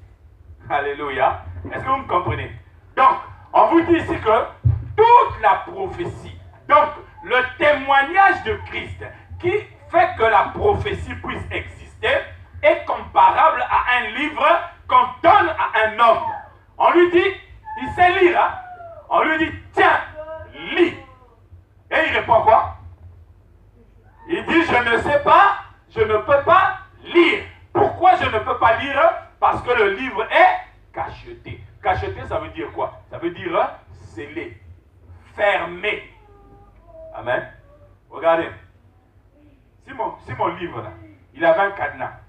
Alléluia. Est-ce que vous me comprenez? Donc, on vous dit ici que toute la prophétie, donc le témoignage de Christ qui fait que la prophétie puisse exister est comparable à un livre qu'on donne à un homme. On lui dit, il sait lire, hein? On lui dit, tiens, lis. Et il répond quoi? Il dit, je ne sais pas, je ne peux pas lire. Pourquoi je ne peux pas lire? Parce que le livre est cacheté. Cacheté, ça veut dire quoi? Ça veut dire scellé, fermé. Amen. Regardez. Si mon livre, là, il avait un cadenas,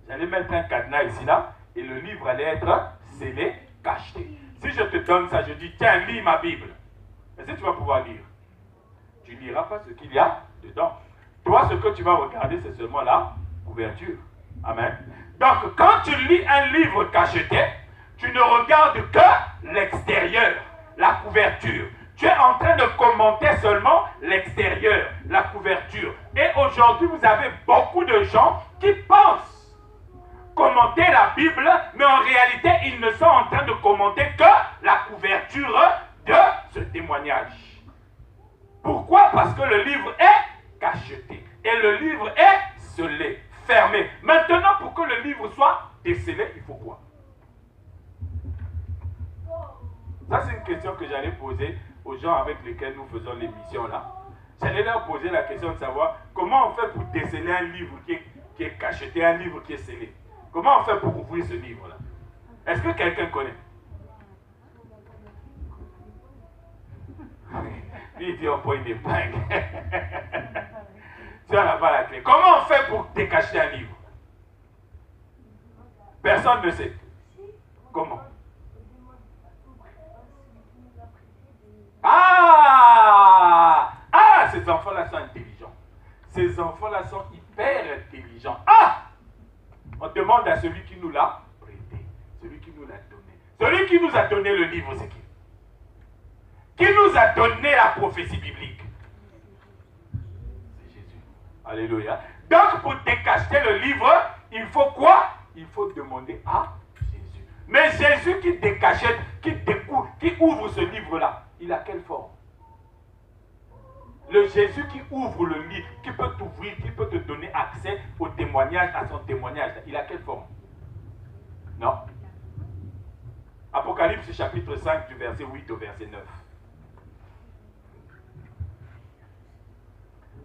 j'allais mettre un cadenas ici, là, et le livre allait être scellé, cacheté. Si je te donne ça, je dis, tiens, lis ma Bible. Est-ce que tu vas pouvoir lire? Tu ne liras pas ce qu'il y a dedans. Toi, ce que tu vas regarder, c'est seulement la couverture. Amen. Donc, quand tu lis un livre cacheté, tu ne regardes que l'extérieur, la couverture. Tu es en train de commenter seulement l'extérieur, la couverture. Et aujourd'hui, vous avez beaucoup de gens qui pensent commenter la Bible, mais en réalité, ils ne sont en train de commenter que la couverture de ce témoignage. Pourquoi? Parce que le livre est cacheté. Et le livre est scellé, fermé. Maintenant, pour que le livre soit décellé, il faut quoi? Ça, c'est une question que j'allais poser aux gens avec lesquels nous faisons l'émission là. J'allais leur poser la question de savoir comment on fait pour déceler un livre qui est cacheté, un livre qui est scellé. Comment on fait pour ouvrir ce livre là? Est-ce que quelqu'un connaît? Lui, il dit on prend une épingle. Tu n'as pas la clé. Comment on fait pour décacher un livre? Personne ne sait. Comment? Ces enfants-là sont intelligents. Ces enfants-là sont hyper intelligents. On demande à celui qui nous l'a prêté, celui qui nous l'a donné. Celui qui nous a donné le livre, c'est qui? Qui nous a donné la prophétie biblique? C'est Jésus. Alléluia. Donc, pour décacheter le livre, il faut quoi? Il faut demander à Jésus. Mais Jésus qui décachette, qui découvre, qui ouvre ce livre-là, il a quelle forme? Le Jésus qui ouvre le livre, qui peut t'ouvrir, qui peut te donner accès au témoignage, à son témoignage, il a quelle forme? Non. Apocalypse chapitre 5 du verset 8 au verset 9.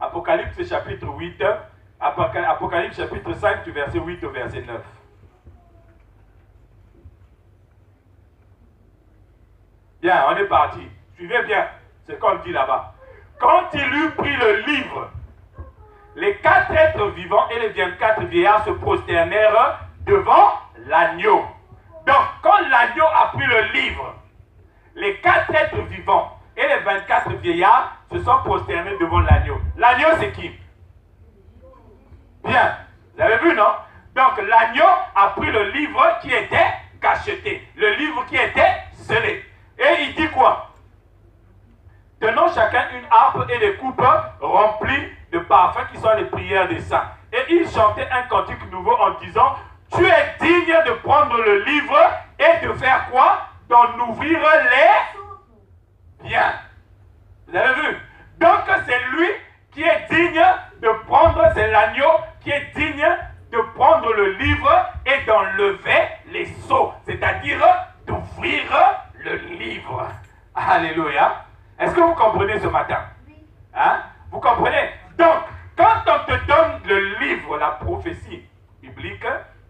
Apocalypse chapitre 8, Apocalypse chapitre 5 du verset 8 au verset 9. Bien, on est parti. Suivez bien ce qu'on dit là-bas. Quand il eut pris le livre, les 4 êtres vivants et les 24 vieillards se prosternèrent devant l'agneau. Donc, quand l'agneau a pris le livre, les 4 êtres vivants et les 24 vieillards se sont prosternés devant l'agneau. L'agneau, c'est qui? Bien, vous avez vu, non? Donc, l'agneau a pris le livre qui était cacheté, le livre qui était scellé. Et il dit quoi? Tenons chacun une harpe et des coupes remplies de parfums qui sont les prières des saints. Et il chantait un cantique nouveau en disant: tu es digne de prendre le livre et de faire quoi? D'en ouvrir les... Bien. Vous avez vu? Donc c'est lui qui est digne de prendre, c'est l'agneau qui est digne de prendre le livre et d'enlever les sceaux. C'est-à-dire d'ouvrir le livre. Alléluia. Est-ce que vous comprenez ce matin? Hein? Vous comprenez? Donc, quand on te donne le livre, la prophétie biblique,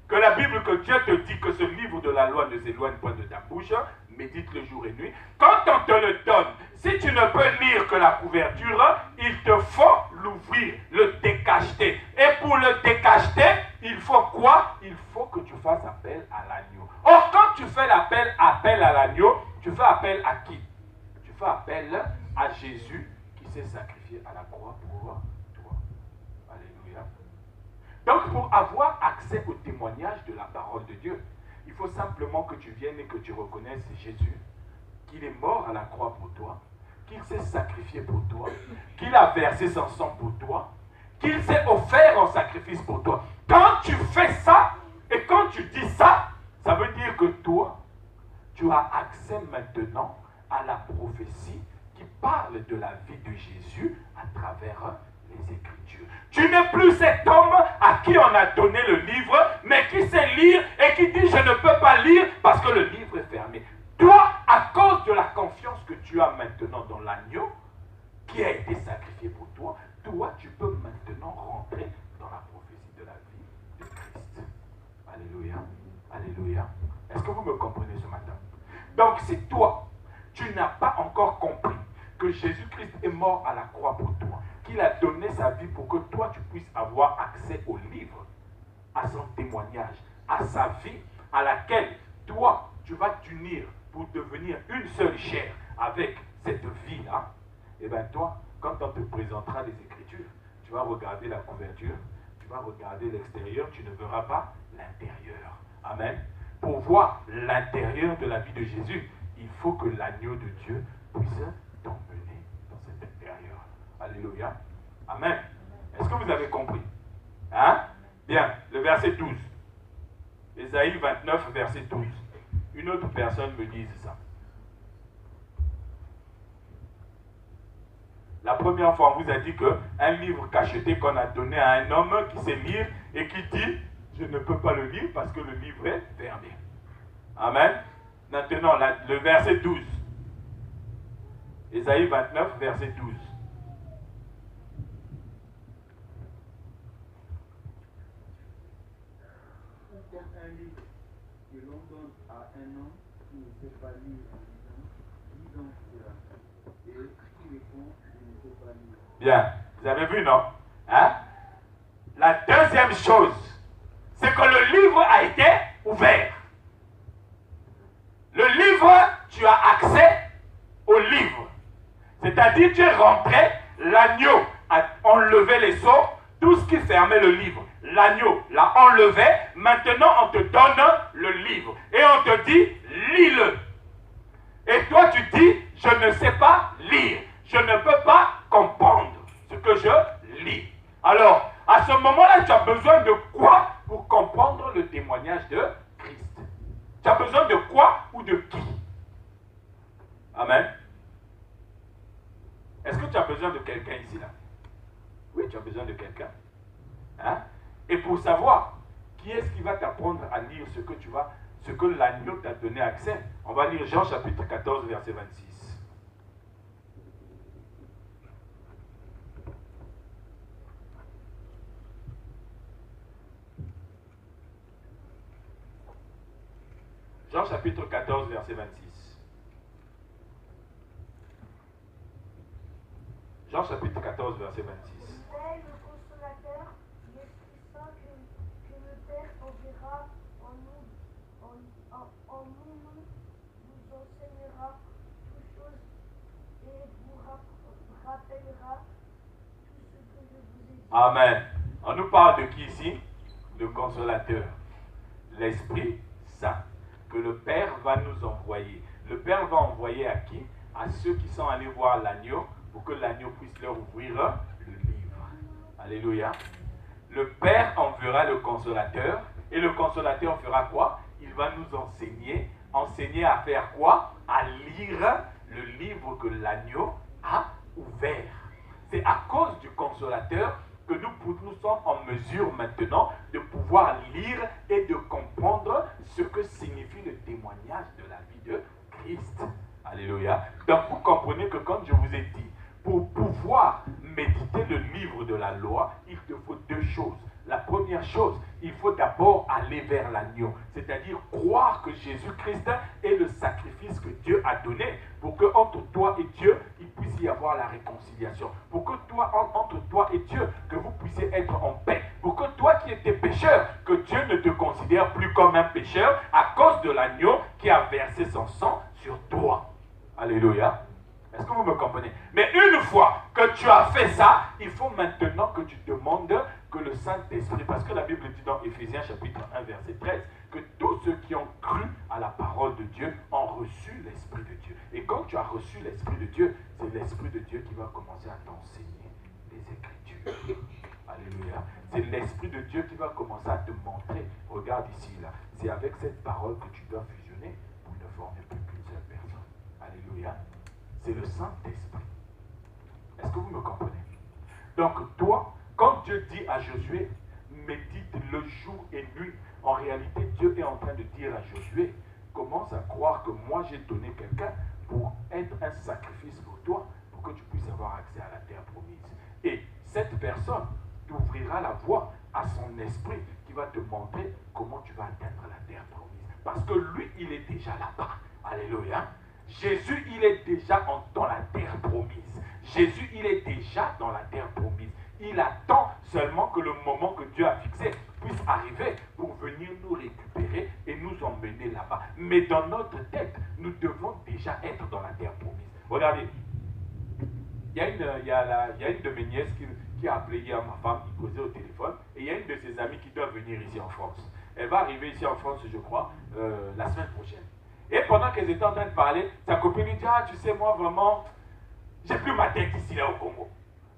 que la Bible, que Dieu te dit que ce livre de la loi ne s'éloigne point de ta bouche, médite le jour et nuit. Quand on te le donne, si tu ne peux lire que la couverture, il te faut l'ouvrir, le décacheter. Et pour le décacheter, il faut quoi? Il faut que tu fasses appel à l'agneau. Or, quand tu fais appel à l'agneau, tu fais appel à qui? Tu fais appel à Jésus qui s'est sacrifié à la croix pour toi. Alléluia. Donc, pour avoir accès au témoignage de la parole de Dieu, il faut simplement que tu viennes et que tu reconnaisses Jésus, qu'il est mort à la croix pour toi, qu'il s'est sacrifié pour toi, qu'il a versé son sang pour toi, qu'il s'est offert en sacrifice pour toi. Quand tu fais ça, et quand tu dis ça, ça veut dire que toi, tu as accès maintenant à la prophétie qui parle de la vie de Jésus à travers les Écritures. Tu n'es plus cet homme à qui on a donné le livre, mais qui sait lire et qui dit: je ne peux pas lire parce que le livre est fermé. Toi, à cause de la confiance que tu as maintenant dans l'agneau qui a été sacrifié pour toi, toi, tu peux maintenant rentrer dans la prophétie de la vie de Christ. Alléluia. Alléluia. Est-ce que vous me comprenez ce matin? Donc, si toi, tu n'as pas encore compris que Jésus-Christ est mort à la croix pour toi, qu'il a donné sa vie pour que toi, tu puisses avoir accès au livre, à son témoignage, à sa vie, à laquelle toi, tu vas t'unir pour devenir une seule chair avec cette vie-là, et bien toi, quand on te présentera les Écritures, tu vas regarder la couverture, tu vas regarder l'extérieur, tu ne verras pas l'intérieur. Amen. Pour voir l'intérieur de la vie de Jésus, il faut que l'agneau de Dieu puisse t'emmener dans cet intérieur. Alléluia. Amen. Est-ce que vous avez compris? Hein? Bien, le verset 12. Ésaïe 29, verset 12. Une autre personne me dise ça. La première fois, on vous a dit qu'un livre cacheté qu'on a donné à un homme qui sait lire et qui dit: je ne peux pas le lire parce que le livre est fermé. Amen. Maintenant, le verset 12. Ésaïe 29, verset 12. Comme un livre que l'on donne à un homme qui ne sait pas lire en disant: lis donc cela. Et qui répond: je ne sais pas lire. Bien, vous avez vu, non? Hein? La deuxième chose, c'est que le livre a été ouvert. Le livre, tu as accès au livre. C'est-à-dire, tu es rentré, l'agneau a enlevé les sceaux, tout ce qui fermait le livre. L'agneau l'a enlevé, maintenant on te donne le livre. Et on te dit: lis-le. Et toi tu dis: je ne sais pas lire. Je ne peux pas comprendre ce que je lis. Alors, à ce moment-là, tu as besoin de quoi pour comprendre le témoignage de Christ? Tu as besoin de quoi ou de qui? Amen. Est-ce que tu as besoin de quelqu'un ici, là? Oui, tu as besoin de quelqu'un. Hein? Et pour savoir qui est-ce qui va t'apprendre à lire ce que tu vas ce que l'agneau t'a donné accès. On va lire Jean chapitre 14, verset 26. Jean chapitre 14, verset 26. Jean chapitre 14, verset 26. Mais le consolateur, l'Esprit Saint que le Père enverra en nous, vous enseignera toutes choses et vous rappellera tout ce que je vous ai dit. Amen. On nous parle de qui ici? Le consolateur, l'Esprit Saint, que le Père va nous envoyer. Le Père va envoyer à qui? À ceux qui sont allés voir l'agneau, pour que l'agneau puisse leur ouvrir le livre. Alléluia. Le Père enverra le consolateur, et le consolateur fera quoi? Il va nous enseigner. Enseigner à faire quoi? À lire le livre que l'agneau a ouvert. C'est à cause du consolateur que nous sommes en mesure maintenant de pouvoir lire et de comprendre ce que signifie le témoignage de la vie de Christ. Alléluia. Donc vous comprenez que quand je vous ai dit, pour pouvoir méditer le livre de la loi, il te faut deux choses. La première chose, il faut d'abord aller vers l'agneau, c'est-à-dire croire que Jésus-Christ est le sacrifice que Dieu a donné pour que entre toi et Dieu, il puisse y avoir la réconciliation. Pour que entre toi et Dieu, que vous puissiez être en paix. Pour que toi qui étais pécheur, que Dieu ne te considère plus comme un pécheur à cause de l'agneau qui a versé son sang sur toi. Alléluia. Est-ce que vous me comprenez? Mais une fois que tu as fait ça, il faut maintenant que tu demandes que le Saint-Esprit, parce que la Bible dit dans Éphésiens chapitre 1 verset 13, que tous ceux qui ont cru à la parole de Dieu ont reçu l'Esprit de Dieu. Et quand tu as reçu l'Esprit de Dieu, c'est l'Esprit de Dieu qui va commencer à t'enseigner les Écritures. Alléluia. C'est l'Esprit de Dieu qui va commencer à te montrer. Regarde ici, là. C'est avec cette parole que tu dois fusionner pour ne former plus qu'une seule personne. Alléluia. C'est le Saint-Esprit. Est-ce que vous me comprenez? Donc toi, quand Dieu dit à Josué, médite le jour et nuit, en réalité, Dieu est en train de dire à Josué, commence à croire que moi j'ai donné quelqu'un pour être un sacrifice pour toi, pour que tu puisses avoir accès à la terre promise. Et cette personne t'ouvrira la voie à son esprit qui va te montrer comment tu vas atteindre la terre promise. Parce que lui, il est déjà là-bas. Alléluia. Jésus, il est déjà dans la terre promise. Jésus, il est déjà dans la terre promise. Il attend seulement que le moment que Dieu a fixé puisse arriver pour venir nous récupérer et nous emmener là-bas. Mais dans notre tête, nous devons déjà être dans la terre promise. Regardez, il y a une de mes nièces qui a appelé hier ma femme, qui causait au téléphone, et il y a une de ses amies qui doit venir ici en France. Elle va arriver ici en France, je crois, la semaine prochaine. Et pendant qu'elles étaient en train de parler, sa copine lui dit, ah, tu sais, moi, vraiment, j'ai plus ma tête ici, là, au Congo.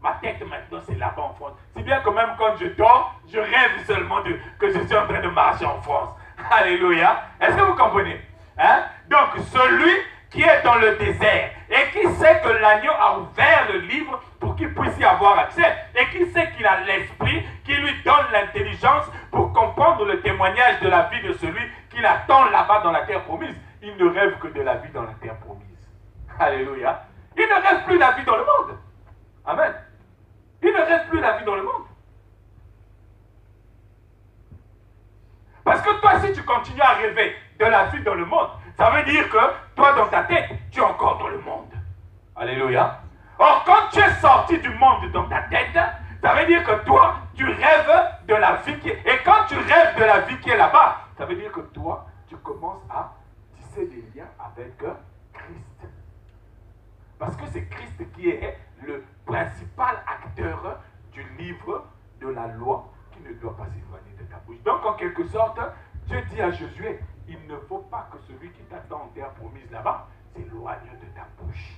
Ma tête, maintenant, c'est là-bas, en France. Si bien que même quand je dors, je rêve seulement que je suis en train de marcher en France. Alléluia. Est-ce que vous comprenez? Hein? Donc, celui qui est dans le désert et qui sait que l'agneau a ouvert le livre pour qu'il puisse y avoir accès et qui sait qu'il a l'esprit qui lui donne l'intelligence pour comprendre le témoignage de la vie de celui qu'il attend là-bas dans la terre promise, il ne rêve que de la vie dans la terre promise. Alléluia. Il ne rêve plus la vie dans le monde. Amen. Il ne rêve plus la vie dans le monde. Parce que toi, si tu continues à rêver de la vie dans le monde, ça veut dire que toi, dans ta tête, tu es encore dans le monde. Alléluia. Or, quand tu es sorti du monde dans ta tête, ça veut dire que toi, tu rêves de la vie qui est... Et quand tu rêves de la vie qui est là-bas, ça veut dire que toi, tu commences à tisser des liens avec Christ. Parce que c'est Christ qui est le principal acteur du livre de la loi qui ne doit pas s'éloigner de ta bouche. Donc, en quelque sorte, Dieu dit à Josué, il ne faut pas que celui qui t'attend en terre promise là-bas s'éloigne de ta bouche.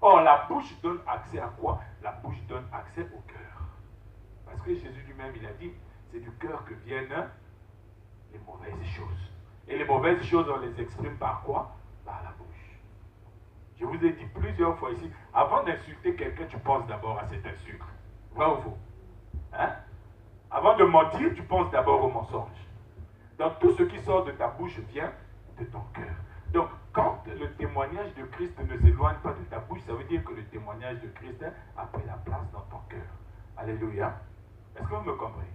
Or, la bouche donne accès à quoi? La bouche donne accès au cœur. Parce que Jésus lui-même, il a dit, c'est du cœur que viennent les mauvaises choses. Et les mauvaises choses, on les exprime par quoi? Par la bouche. Je vous ai dit plusieurs fois ici, avant d'insulter quelqu'un, tu penses d'abord à cette insulte. Vrai ou faux? Hein? Avant de mentir, tu penses d'abord au mensonge. Donc tout ce qui sort de ta bouche vient de ton cœur. Donc quand le témoignage de Christ ne s'éloigne pas de ta bouche, ça veut dire que le témoignage de Christ a pris la place dans ton cœur. Alléluia. Est-ce que vous me comprenez?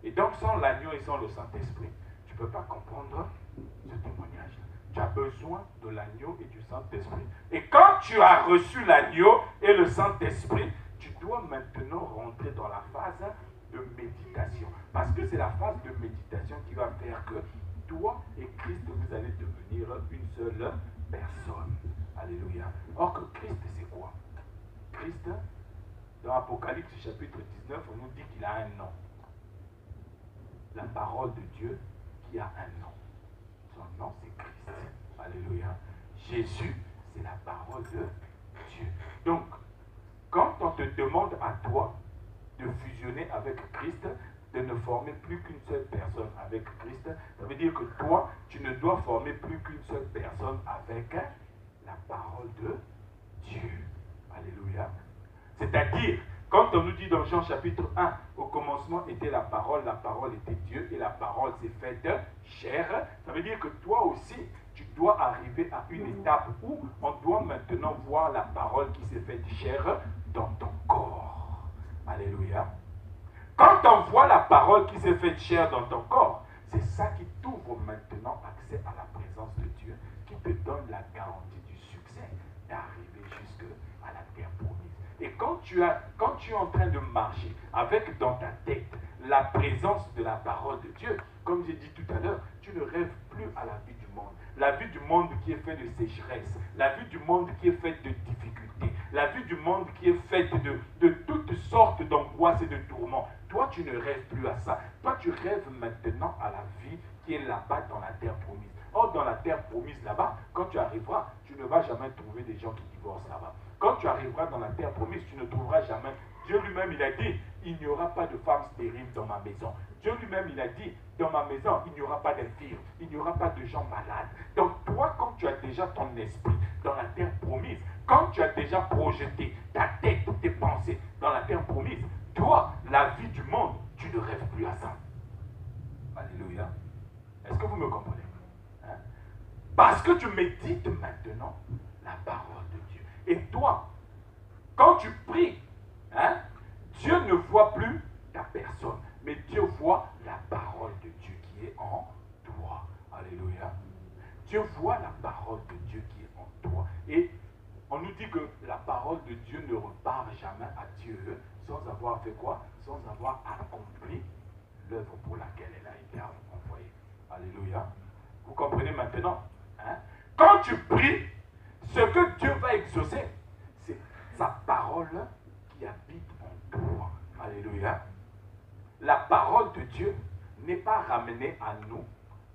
Et donc sans l'agneau et sans le Saint-Esprit, tu ne peux pas comprendre ce témoignage. Tu as besoin de l'agneau et du Saint-Esprit. Et quand tu as reçu l'agneau et le Saint-Esprit, tu dois maintenant rentrer dans la phase de méditation. Parce que c'est la phase de méditation qui va faire que toi et Christ, vous allez devenir une seule personne. Alléluia. Or que Christ, c'est quoi? Christ, dans Apocalypse chapitre 19, on nous dit qu'il a un nom. La parole de Dieu qui a un nom. Son nom, c'est Christ. Alléluia. Jésus, c'est la parole de Dieu. Donc, quand on te demande à toi de fusionner avec Christ, de ne former plus qu'une seule personne avec Christ, ça veut dire que toi, tu ne dois former plus qu'une seule personne avec la parole de Dieu. Alléluia. C'est-à-dire, quand on nous dit dans Jean chapitre 1, au commencement était la parole était Dieu, et la parole s'est faite chair, ça veut dire que toi aussi, tu dois arriver à une étape où on doit maintenant voir la parole qui s'est faite chair dans ton corps. Alléluia. Quand on voit la parole qui s'est faite chair dans ton corps, c'est ça qui t'ouvre maintenant accès à la présence de Dieu, qui te donne la garantie du succès d'arriver jusqu'à la terre promise. Et quand tu es en train de marcher avec dans ta tête la présence de la parole de Dieu, comme j'ai dit tout à l'heure, tu ne rêves plus à la vie du monde. La vie du monde qui est faite de sécheresse, la vie du monde qui est faite de difficultés, la vie du monde qui est faite de toutes sortes d'angoisses et de tourments. Toi, tu ne rêves plus à ça. Toi, tu rêves maintenant à la vie qui est là-bas dans la terre promise. Or, dans la terre promise là-bas, quand tu arriveras, tu ne vas jamais trouver des gens qui divorcent là-bas. Quand tu arriveras dans la terre promise, tu ne trouveras jamais. Dieu lui-même, il a dit, il n'y aura pas de femmes stériles dans ma maison. Dieu lui-même, il a dit, dans ma maison, il n'y aura pas d'infirmes, il n'y aura pas de gens malades. Donc toi, quand tu as déjà ton esprit dans la terre promise, quand tu as déjà projeté ta tête, tes pensées dans la terre promise, toi, la vie du monde, tu ne rêves plus à ça. Alléluia. Est-ce que vous me comprenez? Hein? Parce que tu médites maintenant la parole de Dieu. Et toi, quand tu pries, hein, Dieu ne voit plus ta personne, mais Dieu voit la parole de Dieu qui est en toi. Alléluia. Dieu voit la parole de Dieu qui est en toi. Et on nous dit que la parole de Dieu ne repart jamais à Dieu sans avoir fait quoi? Sans avoir accompli l'œuvre pour laquelle elle a été envoyée. Alléluia. Vous comprenez maintenant? Hein? Quand tu pries, ce que Dieu va exaucer, c'est sa parole qui habite en toi. Alléluia. La parole de Dieu n'est pas ramenée à nous,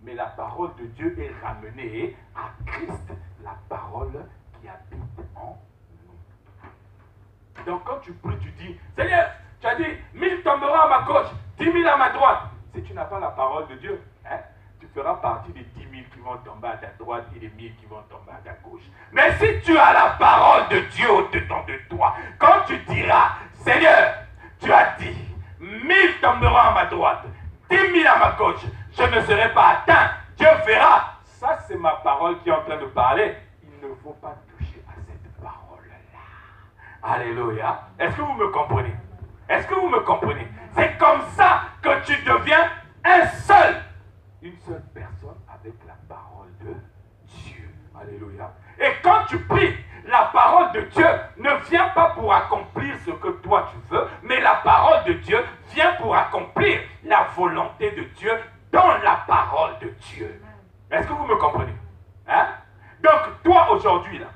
mais la parole de Dieu est ramenée à Christ, la parole qui habite en nous. Donc quand tu pries, tu dis, Seigneur, tu as dit, 1000 tomberont à ma gauche, 10 000 à ma droite. Si tu n'as pas la parole de Dieu, hein, tu feras partie des 10 000 qui vont tomber à ta droite et des 1000 qui vont tomber à ta gauche. Mais si tu as la parole de Dieu au-dedans de toi, quand tu diras, Seigneur, tu as dit, 1000 tomberont à ma droite, 10 000 à ma gauche, je ne serai pas atteint, Dieu verra. Ça, c'est ma parole qui est en train de parler. Il ne faut pas toucher à cette parole-là. Alléluia. Est-ce que vous me comprenez? Est-ce que vous me comprenez? C'est comme ça que tu deviens un seul. Une seule personne avec la parole de Dieu. Alléluia. Et quand tu pries, la parole de Dieu ne vient pas pour accomplir ce que toi tu veux, mais la parole de Dieu vient pour accomplir la volonté de Dieu dans la parole de Dieu. Est-ce que vous me comprenez? Hein? Donc, toi aujourd'hui, là,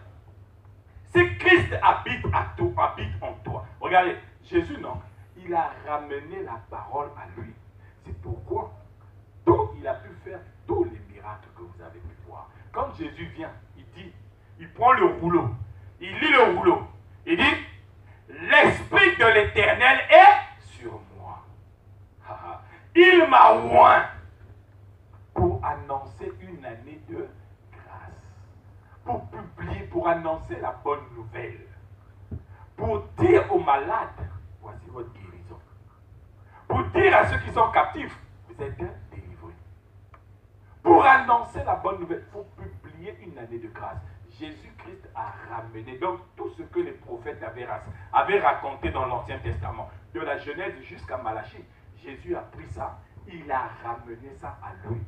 si Christ habite en toi, regardez, Jésus, non, il a ramené la parole à lui. C'est pourquoi il a pu faire tous les miracles que vous avez pu voir. Quand Jésus vient, il dit, il prend le rouleau, il lit le rouleau, il dit, l'Esprit de l'Éternel est sur moi. Il m'a oint pour annoncer une année de grâce, pour publier, pour annoncer la bonne nouvelle, pour dire aux malades, voici votre guérison, pour dire à ceux qui sont captifs, vous êtes délivrés. Pour annoncer la bonne nouvelle, il faut publier une année de grâce. Jésus-Christ a ramené donc tout ce que les prophètes avaient raconté dans l'Ancien Testament, de la Genèse jusqu'à Malachie. Jésus a pris ça, il a ramené ça à lui.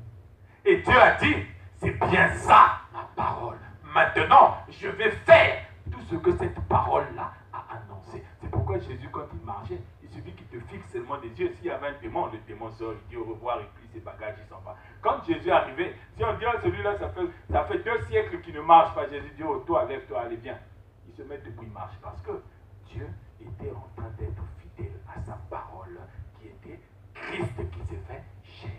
Et Dieu a dit, c'est bien ça ma parole. Maintenant, je vais faire tout ce que cette parole-là a annoncé. C'est pourquoi Jésus, quand il marchait, il suffit qu'il te fixe seulement des yeux. S'il y avait un démon, le démon sort, il dit au revoir, il plie ses bagages, il s'en va. Quand Jésus est arrivé, si on dit, oh, celui-là, ça fait 2 siècles qu'il ne marche pas, Jésus dit, oh, toi, lève-toi, allez, viens. Il se met debout, il marche. Parce que Dieu était en train d'être fidèle à sa parole, qui était Christ qui s'est fait chair.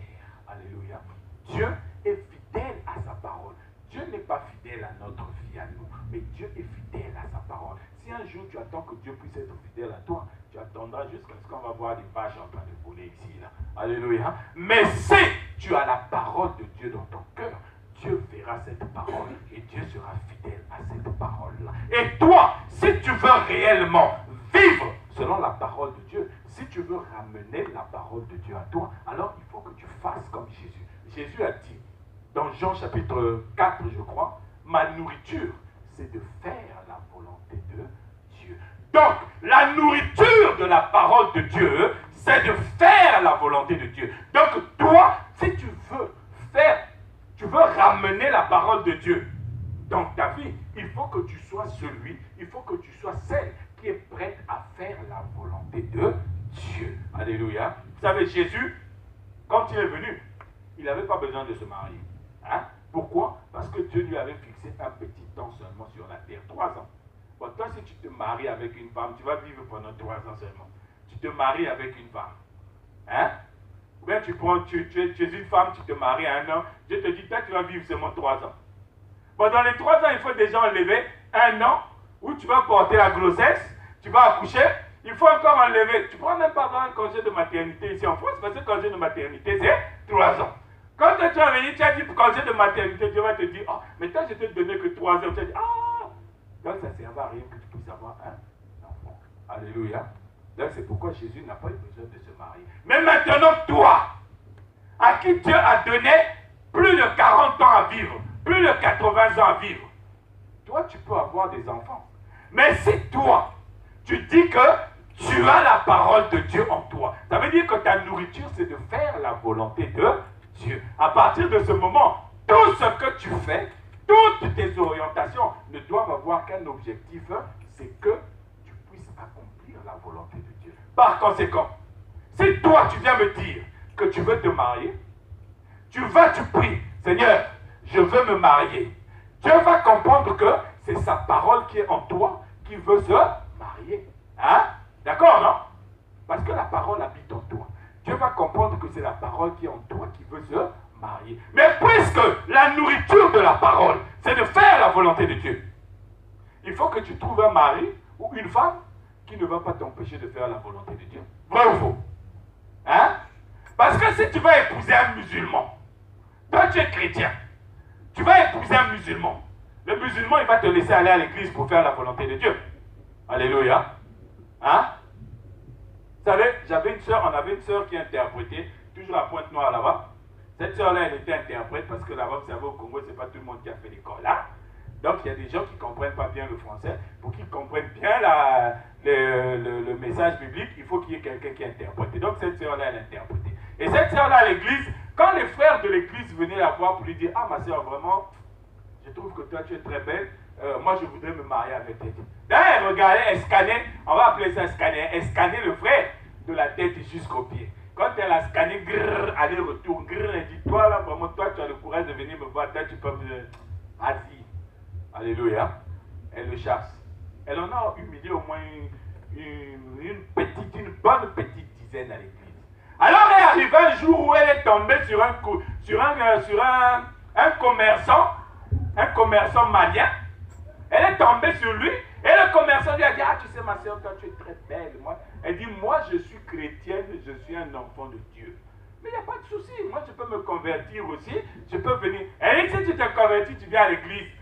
Alléluia. Dieu est fidèle à sa parole. Dieu n'est pas fidèle à notre vie, à nous, mais Dieu est fidèle à sa parole. Si un jour tu attends que Dieu puisse être fidèle à toi, tu attendras jusqu'à ce qu'on va voir des vaches en train de voler ici, là. Alléluia. Mais si tu as la parole de Dieu dans ton cœur, Dieu verra cette parole et Dieu sera fidèle à cette parole-là. Et toi, si tu veux réellement vivre selon la parole de Dieu, si tu veux ramener la parole de Dieu à toi, alors il faut que tu fasses comme Jésus. Jésus a dit, dans Jean chapitre 4, je crois, ma nourriture, c'est de faire la volonté de Dieu. Donc, la nourriture de la parole de Dieu, c'est de faire la volonté de Dieu. Donc, toi, si tu veux ramener la parole de Dieu dans ta vie, il faut que tu sois il faut que tu sois celle qui est prête à faire la volonté de Dieu. Alléluia. Vous savez, Jésus, quand il est venu, il n'avait pas besoin de se marier. Hein? Pourquoi? Parce que Dieu lui avait fixé un petit temps seulement sur la terre, 3 ans. Bon, toi, si tu te maries avec une femme, tu vas vivre pendant 3 ans seulement. Tu te maries avec une femme. Hein? Ou bien tu es une femme, tu te maries à 1 an, Dieu te dit, toi, tu vas vivre seulement 3 ans. Bon, dans les 3 ans, il faut déjà enlever 1 an où tu vas porter la grossesse, tu vas accoucher, il faut encore enlever. Tu ne pourras même pas avoir un congé de maternité ici en France, parce que le congé de maternité, c'est 3 ans. Quand tu vas venir, tu as dit congé de maternité, Dieu va te dire, oh, mais toi, je t'ai donné que 3 ans. Tu as dit, ah, donc ça ne sert à rien que tu puisses avoir un enfant. Alléluia. Donc c'est pourquoi Jésus n'a pas eu besoin de se marier. Mais maintenant, toi, à qui Dieu a donné plus de 40 ans à vivre, plus de 80 ans à vivre, toi, tu peux avoir des enfants. Mais si toi, tu dis que tu as la parole de Dieu en toi, ça veut dire que ta nourriture, c'est de faire la volonté de Dieu. À partir de ce moment, tout ce que tu fais, toutes tes orientations ne doivent avoir qu'un objectif, c'est que tu puisses accomplir la volonté de Dieu. Par conséquent, si toi tu viens me dire que tu veux te marier, tu pries, Seigneur, je veux me marier. Dieu va comprendre que c'est sa parole qui est en toi qui veut se marier. Hein? D'accord, non? Parce que la parole habite en toi. Dieu va comprendre que c'est la parole qui est en toi qui veut se marier. Mais puisque la nourriture de la parole, c'est de faire la volonté de Dieu, il faut que tu trouves un mari ou une femme qui ne va pas t'empêcher de faire la volonté de Dieu. Vrai ou faux? Hein? Parce que si tu vas épouser un musulman, toi tu es chrétien, tu vas épouser un musulman, le musulman il va te laisser aller à l'église pour faire la volonté de Dieu. Alléluia. Hein? Vous savez, on avait une sœur qui interprétait, toujours à Pointe-Noire là-bas. Cette sœur-là, elle était interprète parce que là-bas, vous savez, au Congo, c'est pas tout le monde qui a fait l'école là. Donc, il y a des gens qui ne comprennent pas bien le français. Pour qu'ils comprennent bien le message biblique, il faut qu'il y ait quelqu'un qui interprète. Et donc, cette sœur-là, elle interprétait. Et cette sœur-là, à l'église, quand les frères de l'église venaient la voir pour lui dire, ah, ma sœur, vraiment, je trouve que toi, tu es très belle. Moi, je voudrais me marier avec toi. Là, elle regardait, elle scannait, on va appeler ça scanner, elle scannait le frère de la tête jusqu'au pied. Quand elle a scanné, aller-retour, elle dit, toi, là, vraiment, toi, tu as le courage de venir me voir, toi, tu peux me... Vas-y. Alléluia. Elle le chasse. Elle en a humilié au moins une bonne petite dizaine à l'église. Alors, elle est arrivée un jour où elle est tombée sur un commerçant malien. Elle est tombée sur lui et le commerçant lui a dit, ah, tu sais, ma soeur, toi, tu es très belle. Elle dit, moi, je suis chrétienne, je suis un enfant de Dieu. Mais il n'y a pas de souci, moi, je peux me convertir aussi, je peux venir. Elle dit, si tu te convertis, tu viens à l'église.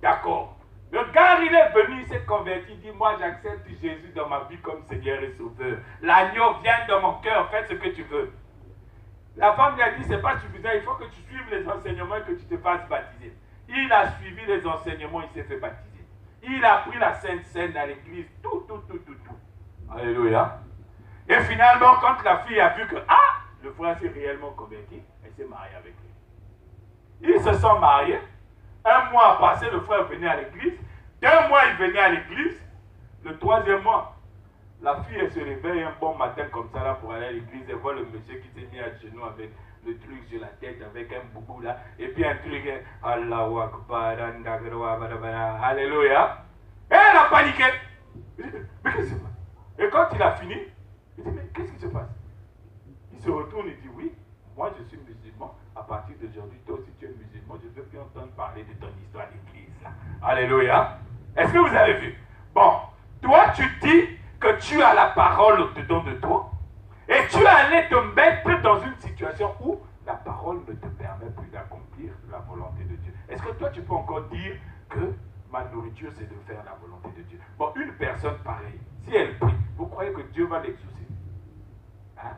D'accord. Le gars, il est venu, il s'est converti, il dit, moi, j'accepte Jésus dans ma vie comme Seigneur et Sauveur. L'agneau vient dans mon cœur, fais ce que tu veux. La femme lui a dit, c'est pas suffisant, il faut que tu suives les enseignements et que tu te fasses baptiser. Il a suivi les enseignements, il s'est fait baptiser. Il a pris la Sainte Seine à l'église, tout. Alléluia. Et finalement, quand la fille a vu que, le frère s'est réellement converti, elle s'est mariée avec lui. Ils se sont mariés. Un mois a passé, le frère venait à l'église. 2 mois, il venait à l'église. Le 3e mois, la fille, elle se réveille un bon matin comme ça là pour aller à l'église. Elle voit le monsieur qui s'est mis à genoux avec le truc sur la tête, avec un boubou là. Et puis un truc, Allahu Akbar, Alléluia. Et elle a paniqué. Il dit, mais qu'est-ce qui se passe? Et quand il a fini, il dit, mais qu'est-ce qui se passe? Il se retourne et dit, oui, moi je suis musulman. À partir d'aujourd'hui, toi aussi tu es musulman. Je ne veux plus entendre parler de ton histoire à l'église là. Alléluia. Est-ce que vous avez vu? Bon, toi tu dis que tu as la parole au-dedans de toi et tu es allé te mettre dans une situation où la parole ne te permet plus d'accomplir la volonté de Dieu. Est-ce que toi tu peux encore dire que ma nourriture c'est de faire la volonté de Dieu? Bon, une personne pareille, si elle prie, vous croyez que Dieu va l'exaucer? Hein?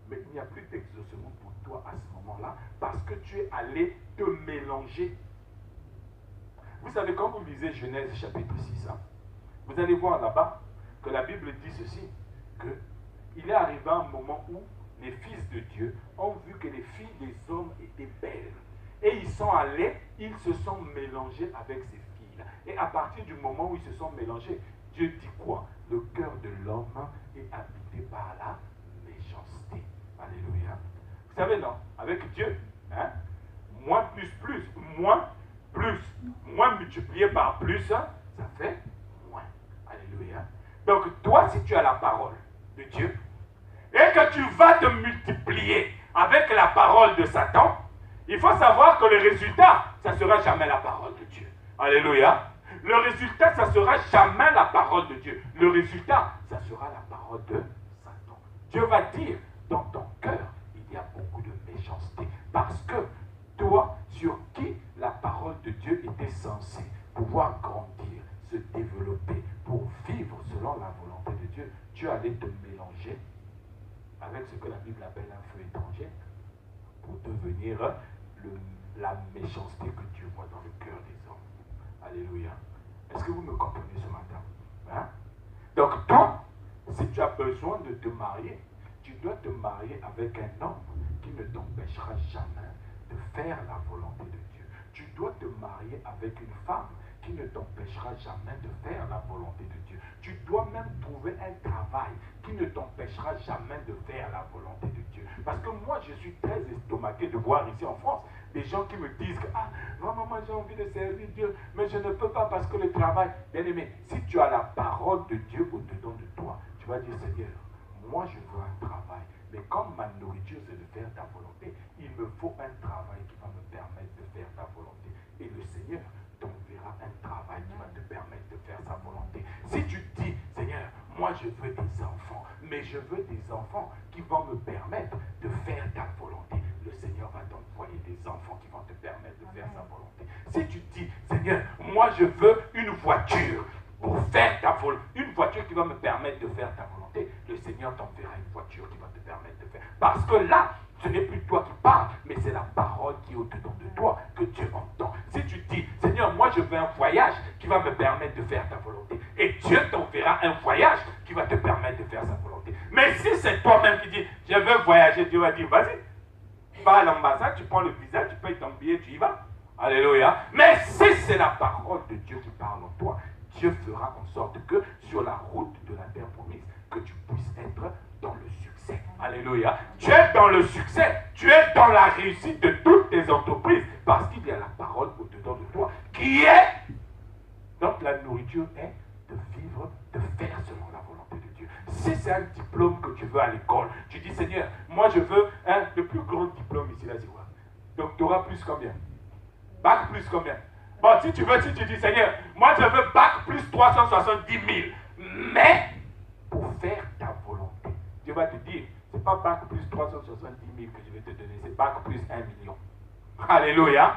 Mais il n'y a plus d'exaucement pour toi à ce moment-là parce que tu es allé te mélanger. Vous savez, quand vous lisez Genèse chapitre 6, vous allez voir là-bas que la Bible dit ceci, qu'il est arrivé un moment où les fils de Dieu ont vu que les filles des hommes étaient belles. Et ils sont allés, ils se sont mélangés avec ces filles-là. Et à partir du moment où ils se sont mélangés, Dieu dit quoi? Le cœur de l'homme est habité par la méchanceté. Alléluia. Vous savez, non? Avec Dieu, moins plus plus, moins plus, moins multiplié par plus, ça fait moins. Alléluia. Donc toi, si tu as la parole de Dieu et que tu vas te multiplier avec la parole de Satan, il faut savoir que le résultat, ça ne sera jamais la parole de Dieu. Alléluia. Le résultat, ça ne sera jamais la parole de Dieu. Le résultat, ça sera la parole de Satan. Dieu va dire, dans ton cœur, il y a beaucoup de méchanceté. Parce que toi, sur qui la parole de Dieu était censée pouvoir grandir, se développer, pour vivre selon la volonté de Dieu, tu allais te mélanger avec ce que la Bible appelle un feu étranger pour devenir la méchanceté que Dieu voit dans le cœur des hommes. Alléluia. Est-ce que vous me comprenez ce matin? Donc toi, si tu as besoin de te marier, tu dois te marier avec un homme qui ne t'empêchera jamais de faire la volonté de Dieu. Tu dois te marier avec une femme qui ne t'empêchera jamais de faire la volonté de Dieu. Tu dois même trouver un travail qui ne t'empêchera jamais de faire la volonté de Dieu. Parce que moi, je suis très estomaqué de voir ici en France des gens qui me disent que vraiment, moi j'ai envie de servir Dieu, mais je ne peux pas parce que le travail. Bien aimé, si tu as la parole de Dieu au-dedans de toi, tu vas dire, Seigneur, moi je veux un travail, mais comme ma nourriture c'est de faire ta volonté, il me faut un travail qui va me permettre de faire ta volonté. Et le Seigneur t'enverra un travail qui va te permettre de faire sa volonté. Si tu dis, Seigneur, moi je veux des enfants, mais je veux des enfants qui vont me permettre de faire ta volonté, le Seigneur va t'envoyer des enfants qui vont te permettre de faire sa volonté. Si tu dis, Seigneur, moi je veux une voiture pour faire ta volonté, une voiture qui va me permettre de faire ta volonté, le Seigneur t'enverra une voiture qui va te permettre de faire. Parce que là, ce n'est plus toi qui parles, mais c'est la parole qui est au-dedans de toi que Dieu entend. Si tu dis, Seigneur, moi je veux un voyage qui va me permettre de faire ta volonté, et Dieu t'enverra un voyage qui va te permettre de faire sa volonté. Mais si c'est toi-même qui dis, je veux voyager, Dieu va dire, vas-y, va à l'ambassade, tu prends le visa, tu payes ton billet, tu y vas. Alléluia. Mais si c'est la parole de Dieu qui parle en toi, Dieu fera en sorte que sur la route de la terre promise, que tu puisses être dans le succès. Alléluia. Tu es dans le succès, tu es dans la réussite de toutes tes entreprises parce qu'il y a la parole au-dedans de toi qui est. Donc la nourriture est de vivre, de faire selon la volonté de Dieu. Si c'est un diplôme que tu veux à l'école, tu dis, Seigneur, moi je veux le plus grand diplôme ici, là, c'est quoi? Doctorat plus combien? Bac plus combien? Bon, si tu dis, Seigneur, moi je veux bac plus 370 000, mais pour faire ta volonté, Dieu va te dire, c'est pas bac plus 370 000 que je vais te donner, c'est bac plus 1 million. Alléluia.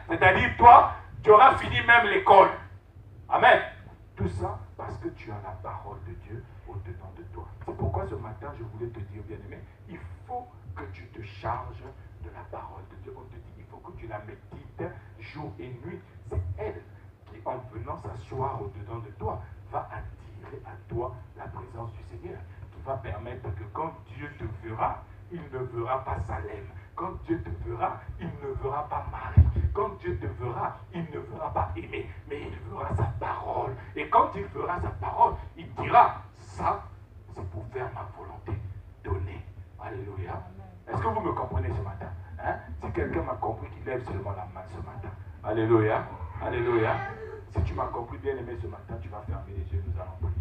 C'est-à-dire, toi, tu auras fini même l'école. Amen. Tout ça parce que tu as la parole de Dieu au-dedans de toi. C'est pourquoi ce matin, matin, je voulais te dire, bien-aimé, il faut que tu te charges de la parole de Dieu. On te dit, il faut que tu la médites jour et nuit. C'est elle qui, en venant s'asseoir au-dedans de toi, va attirer à toi la présence du Seigneur, qui va permettre que quand Dieu te verra, il ne verra pas Salem. Quand Dieu te verra, il ne verra pas Marie. Quand Dieu te verra, il ne verra pas Aimé, mais il verra sa parole. Et quand il verra sa parole, il dira, ça, c'est pour faire ma volonté. Donner. Alléluia. Est-ce que vous me comprenez ce matin? Hein? Si quelqu'un m'a compris, qu'il lève seulement la main ce matin. Alléluia. Alléluia. Si tu m'as compris, bien aimé, ce matin, tu vas fermer les yeux, nous allons prier.